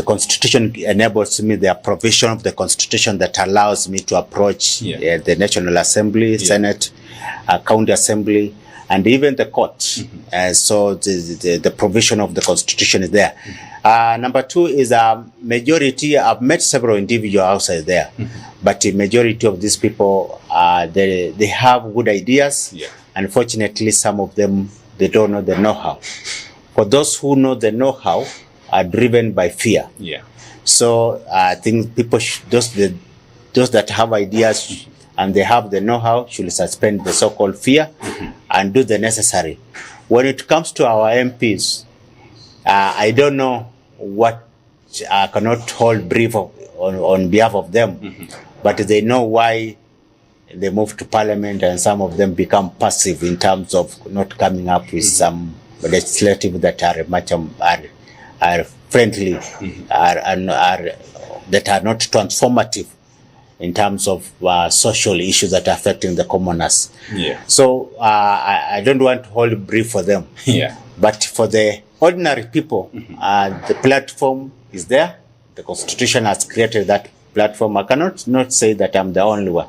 Constitution enables me, the provision of the Constitution that allows me to approach the National Assembly, Senate, County Assembly, and even the court. So the provision of the Constitution is there. Number two is majority. I've met several individuals outside there, but the majority of these people, they have good ideas. Yeah. Unfortunately, some of them, they don't know the know-how. For those who know the know-how, are driven by fear. Yeah. So I think people, those that have ideas and they have the know-how, should suspend the so-called fear and do the necessary. When it comes to our MPs, I don't know what, I cannot hold brief on behalf of them, but they know why they move to parliament, and some of them become passive in terms of not coming up with some legislative that are much are friendly, that are not transformative in terms of social issues that are affecting the commoners. Yeah. So I don't want to hold brief for them. Yeah. But for the ordinary people, the platform is there. The Constitution has created that platform. I cannot not say that I'm the only one.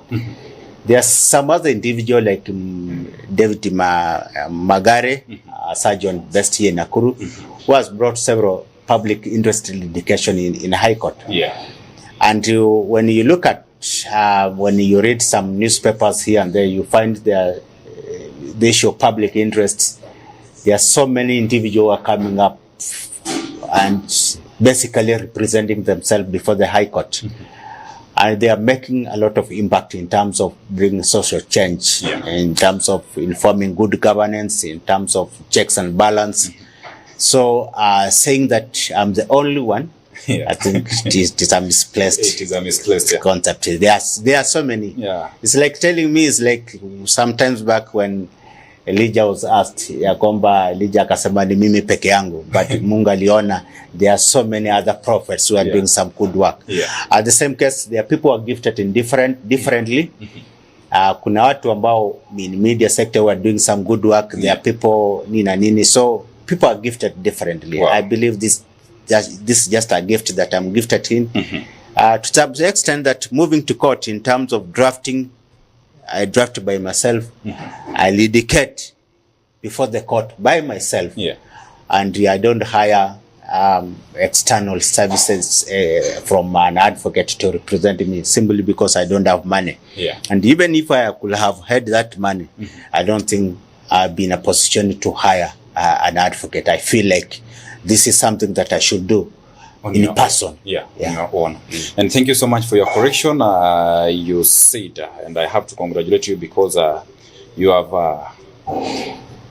There's some other individual like David Magare, Sergeant Best here in Nakuru, who has brought several public interest litigation in High Court. Yeah. And when you look at, when you read some newspapers here and there, you find the issue of public interest. There are so many individuals are coming up and basically representing themselves before the High Court. And they are making a lot of impact in terms of bringing social change, in terms of informing good governance, in terms of checks and balance. So saying that I'm the only one, I think it is a misplaced, concept. There are so many. Yeah. It's like telling me, it's like sometimes back when Elijah was asked, ya kwamba Elijah akasema ni mimi peke yangu, but Mungu aliona there are so many other prophets who are doing some good work. At the same case, there are people who are gifted in differently. Kuna watu ambao in media sector who are doing some good work. There are people nini. So people are gifted differently. Wow. I believe this is just a gift that I'm gifted in. To the extent that moving to court in terms of drafting, I draft by myself. I litigate before the court by myself. And I don't hire external services from an advocate to represent me, simply because I don't have money. And even if I could have had that money, I don't think I'd be in a position to hire an advocate. I feel like this is something that I should do in person. On your own. And thank you so much for your correction. You said, and I have to congratulate you because you have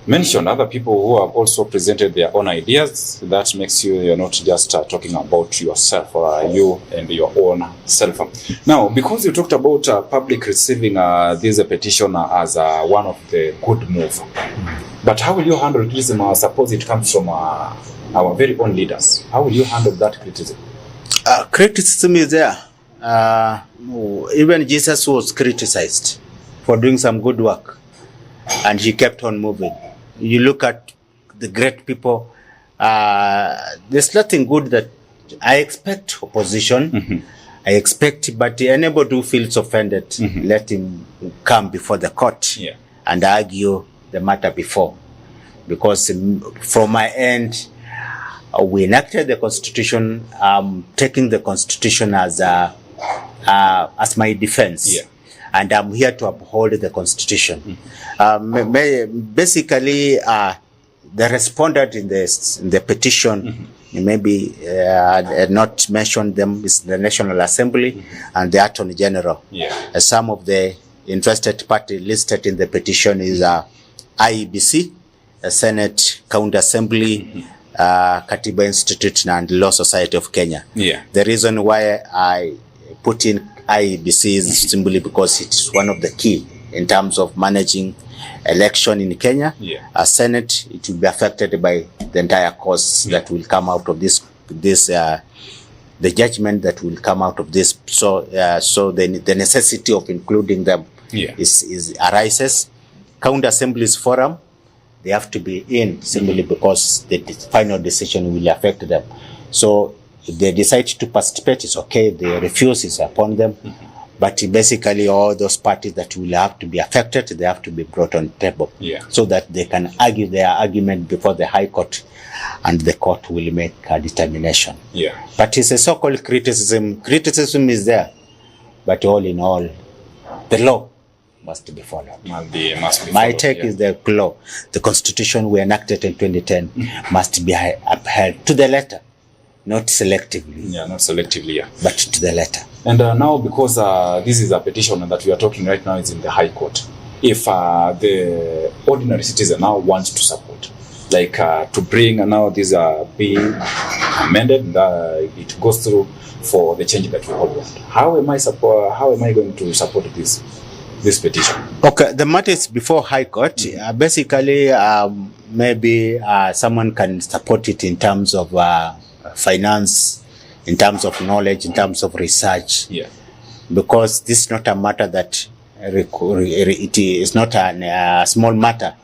mentioned other people who have also presented their own ideas. That makes you're not just talking about yourself or you and your own self. Now, because you talked about public receiving this petition as one of the good moves, but how will you handle criticism? Suppose it comes from our very own leaders. How will you handle that criticism? Criticism is there. Even Jesus was criticized for doing some good work, and he kept on moving. You look at the great people, there's nothing good that I expect opposition. I expect, but anybody who feels offended, let him come before the court and argue the matter before. Because from my end, we enacted the Constitution, taking the Constitution as my defense. And I'm here to uphold the Constitution. Basically, the respondent in the petition, maybe not mentioned them, is the National Assembly and the Attorney General. Some of the interested party listed in the petition is IEBC, Senate, County Assembly, Katiba Institute, and Law Society of Kenya. The reason why I put in IEBC is simply because it's one of the key in terms of managing election in Kenya. Senate, it will be affected by the entire course that will come out of this the judgment that will come out of this. So the necessity of including them is arises. County Assembly's forum, they have to be in simply because the final decision will affect them. So if they decide to participate, it's okay. They refuse, it's upon them. But basically all those parties that will have to be affected, they have to be brought on the table so that they can argue their argument before the High Court, and the court will make a determination. But it's a so-called criticism. Criticism is there, but all in all, the law must be followed. Must be followed. My take is the law. The Constitution we enacted in 2010 must be upheld to the letter. Not selectively. Not selectively, but to the letter. And now, because this is a petition that we are talking right now is in the High Court, if the ordinary citizen now wants to support, like to bring now this bill amended, it goes through for the change that we all want. How am I going to support this petition? Okay, the matter is before High Court. Basically, maybe someone can support it in terms of finance, in terms of knowledge, in terms of research. Because this is not a matter that it is not a small matter.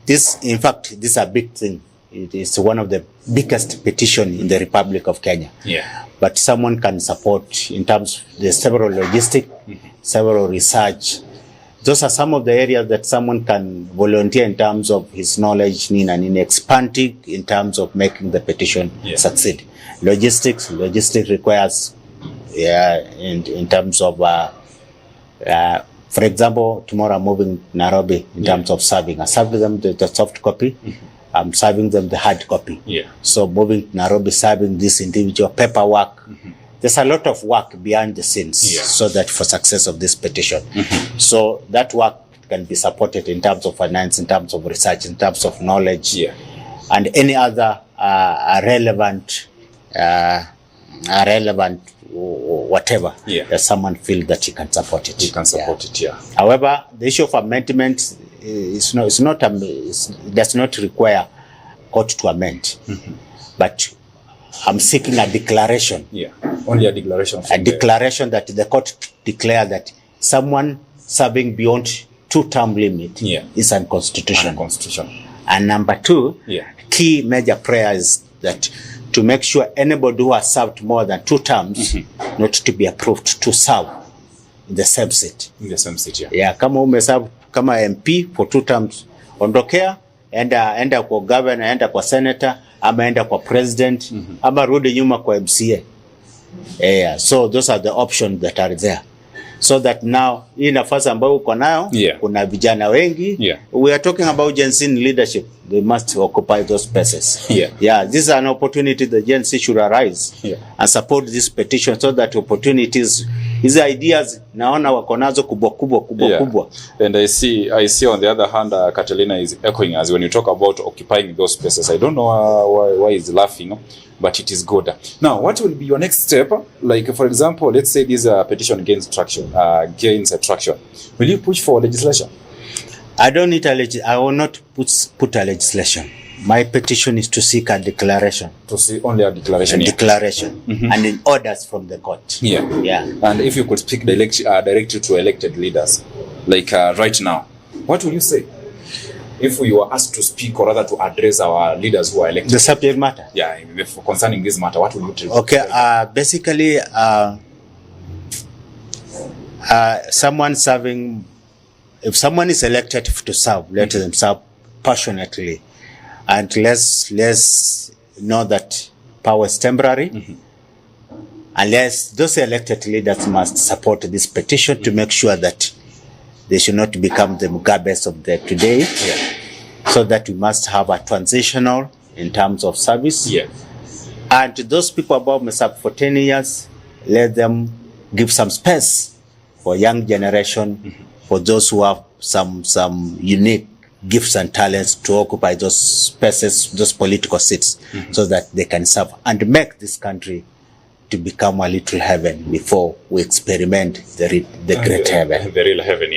This, in fact, this is a big thing. It is one of the biggest petition in the Republic of Kenya. But someone can support in terms of the several logistic, several research. Those are some of the areas that someone can volunteer in terms of his knowledge and in expanding in terms of making the petition succeed. Logistics requires, in terms of, for example, tomorrow I'm moving Nairobi in terms of serving. I serve them the soft copy. I'm serving them the hard copy. So moving Nairobi, serving this individual paperwork. There's a lot of work behind the scenes so that for success of this petition. So that work can be supported in terms of finance, in terms of research, in terms of knowledge, and any other relevant whatever that someone feels that he can support it. He can support it. However, the issue of amendment does not require court to amend, but I'm seeking a declaration. Only a declaration. A declaration that the court declare that someone serving beyond 2-term limit is unconstitutional. And number 2, key major prayer is that to make sure anybody who has served more than 2 terms not to be approved to serve in the same seat. In the same seat, kama umeserve kama MP for 2 terms, ondokea, enda kwa governor, enda kwa senator, ama enda kwa president, ama rudi nyuma kwa MCA. So those are the options that are there. So that now, hii nafasi ambayo uko nayo, kuna vijana wengi. We are talking about Gen Z leadership. They must occupy those spaces. This is an opportunity the Gen Z should arise and support this petition so that opportunities Hizi ideas naona wako nazo kubwa. And I see on the other hand, Catalina is echoing us when you talk about occupying those spaces. I don't know why he's laughing, but it is good. Now, what will be your next step? Like, for example, let's say this petition gains traction. Will you push for legislation? I don't need I will not put a legislation. My petition is to seek a declaration. To see only a declaration. Declaration. And in orders from the court. Yeah. And if you could speak directly to elected leaders, like right now, what will you say? If we were asked to speak or rather to address our leaders who are elected. The subject matter? Yeah, concerning this matter, what will you tell? Okay, basically, if someone is elected to serve, let them serve passionately. And let's know that power is temporary. Unless those elected leaders must support this petition to make sure that they should not become the Mugabes of the today. So that we must have a transitional in terms of service. And those people above me serve for 10 years, let them give some space for young generation, for those who have some unique gifts and talents to occupy those spaces, those political seats, so that they can serve and make this country to become a little heaven before we experiment the great heaven. The real heaven,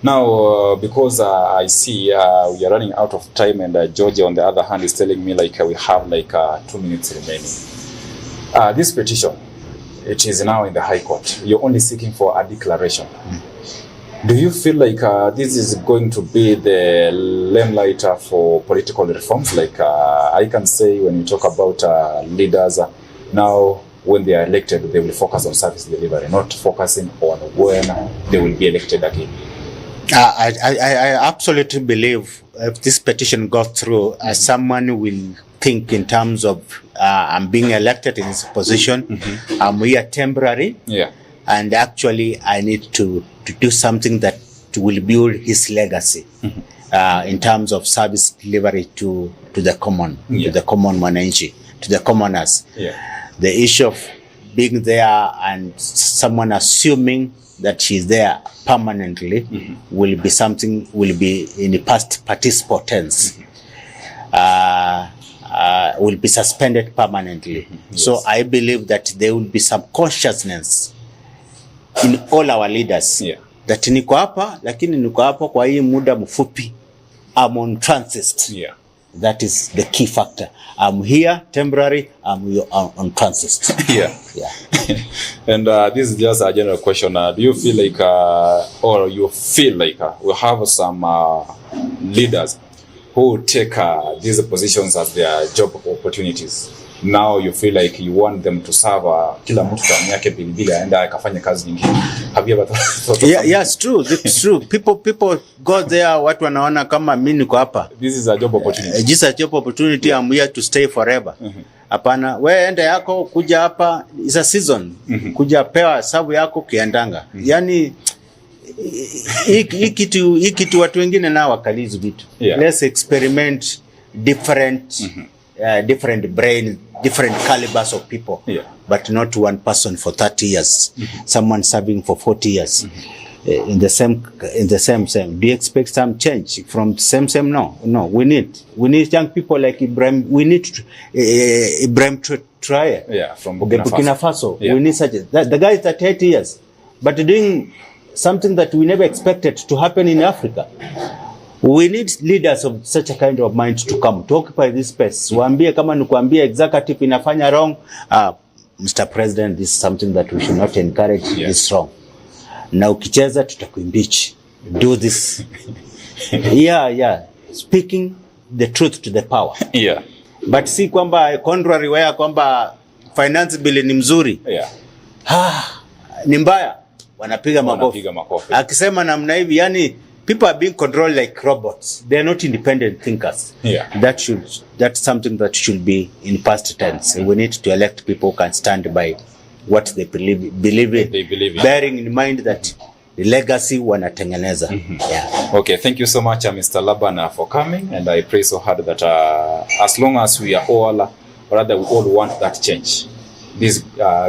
Now, because I see we are running out of time, and Georgia, on the other hand, is telling me like we have like 2 minutes remaining. This petition, it is now in the High Court. You're only seeking for a declaration. Do you feel like this is going to be the limelight for political reforms? Like I can say, when you talk about leaders, now when they are elected, they will focus on service delivery, not focusing on when they will be elected again. I absolutely believe if this petition goes through, someone will think in terms of I'm being elected in this position, I'm here temporary. And actually, I need to do something that will build his legacy in terms of service delivery to the common, to the common mwananchi, to the commoners. The issue of being there and someone assuming that she's there permanently will be something, will be in the past participle tense. Will be suspended permanently. So I believe that there will be some consciousness in all our leaders that niko hapa, lakini niko hapa kwa hii muda mfupi. I'm on transit. That is the key factor. I'm here temporary, I'm on transit. And this is just a general question. Do you feel like or you feel like we have some leaders who take these positions as their job opportunities? Now you feel like you want them to serve kila mtu tamu yake bilibili aenda akafanya kazi nyingine. Have you ever thought of it's true. It's true. People go there, watu wanaona kama mimi niko hapa. This is a job opportunity. This is a job opportunity. I'm here to stay forever. Hapana, wewe ende yako kuja hapa, is a season. Kuja pewa sababu yako kiandanga. Yani hii kitu watu wengine nao wakalizi vitu. Let's experiment different brain, different calibers of people, but not one person for 30 years, someone serving for 40 years, in the same. Do you expect some change from same? No. We need young people like Ibrahim. We need Ibrahim Patriciah, from Burkina Faso. We need such the guy is 30 years, but doing something that we never expected to happen in Africa. We need leaders of such a kind of mind to come to occupy this space. Waambie kama nikuambia executive inafanya wrong, Mr. President, this is something that we should not encourage. This wrong. Na ukicheza tutakuimpeach. Do this. Speaking the truth to the power. But si kwamba contrary where kwamba finance bill ni mzuri. Ni mbaya. Wanapiga makofi. Akisema namna hivi, yani people are being controlled like robots. They are not independent thinkers. That's something that should be in past tense. We need to elect people who can stand by what they believe in. Bearing in mind that the legacy wanatengeneza. Okay, thank you so much, Mr. Laban, for coming, and I pray so hard that as long as we are all, or rather we all want that change, this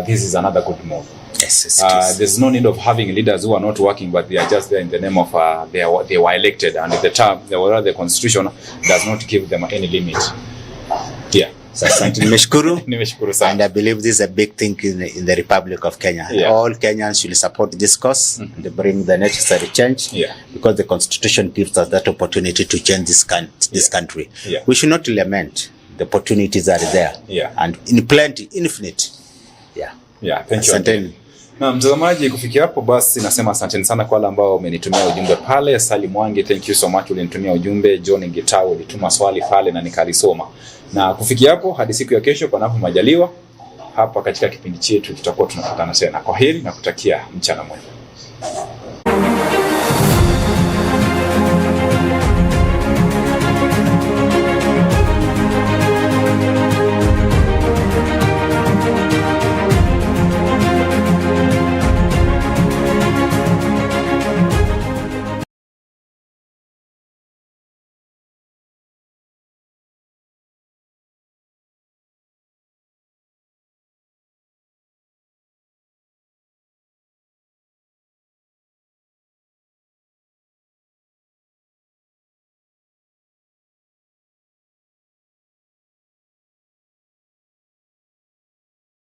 is another good move. Yes, there's no need of having leaders who are not working, but they are just there in the name of they were elected, and the term, the constitution does not give them any limit. Yeah. Nimeshukuru sana. And I believe this is a big thing in the Republic of Kenya. Yeah. All Kenyans should support this cause to bring the necessary change, because the constitution gives us that opportunity to change this country. Yeah. We should not lament. The opportunities are there. Yeah. And in plenty, infinite. Yeah. Yeah, thank you. Asanteni. Na mtazamaji, kufikia hapo basi nasema asanteni sana kwa wale ambao wamenitumia ujumbe pale. Salim Wangi, thank you so much, ulinitumia ujumbe. John Ngitao ulituma swali pale na nikalisoma. Na kufikia hapo hadi siku ya kesho panapo majaliwa, hapa katika kipindi chetu tutakuwa tunakutana tena. Kwaheri na kutakia mchana mwema.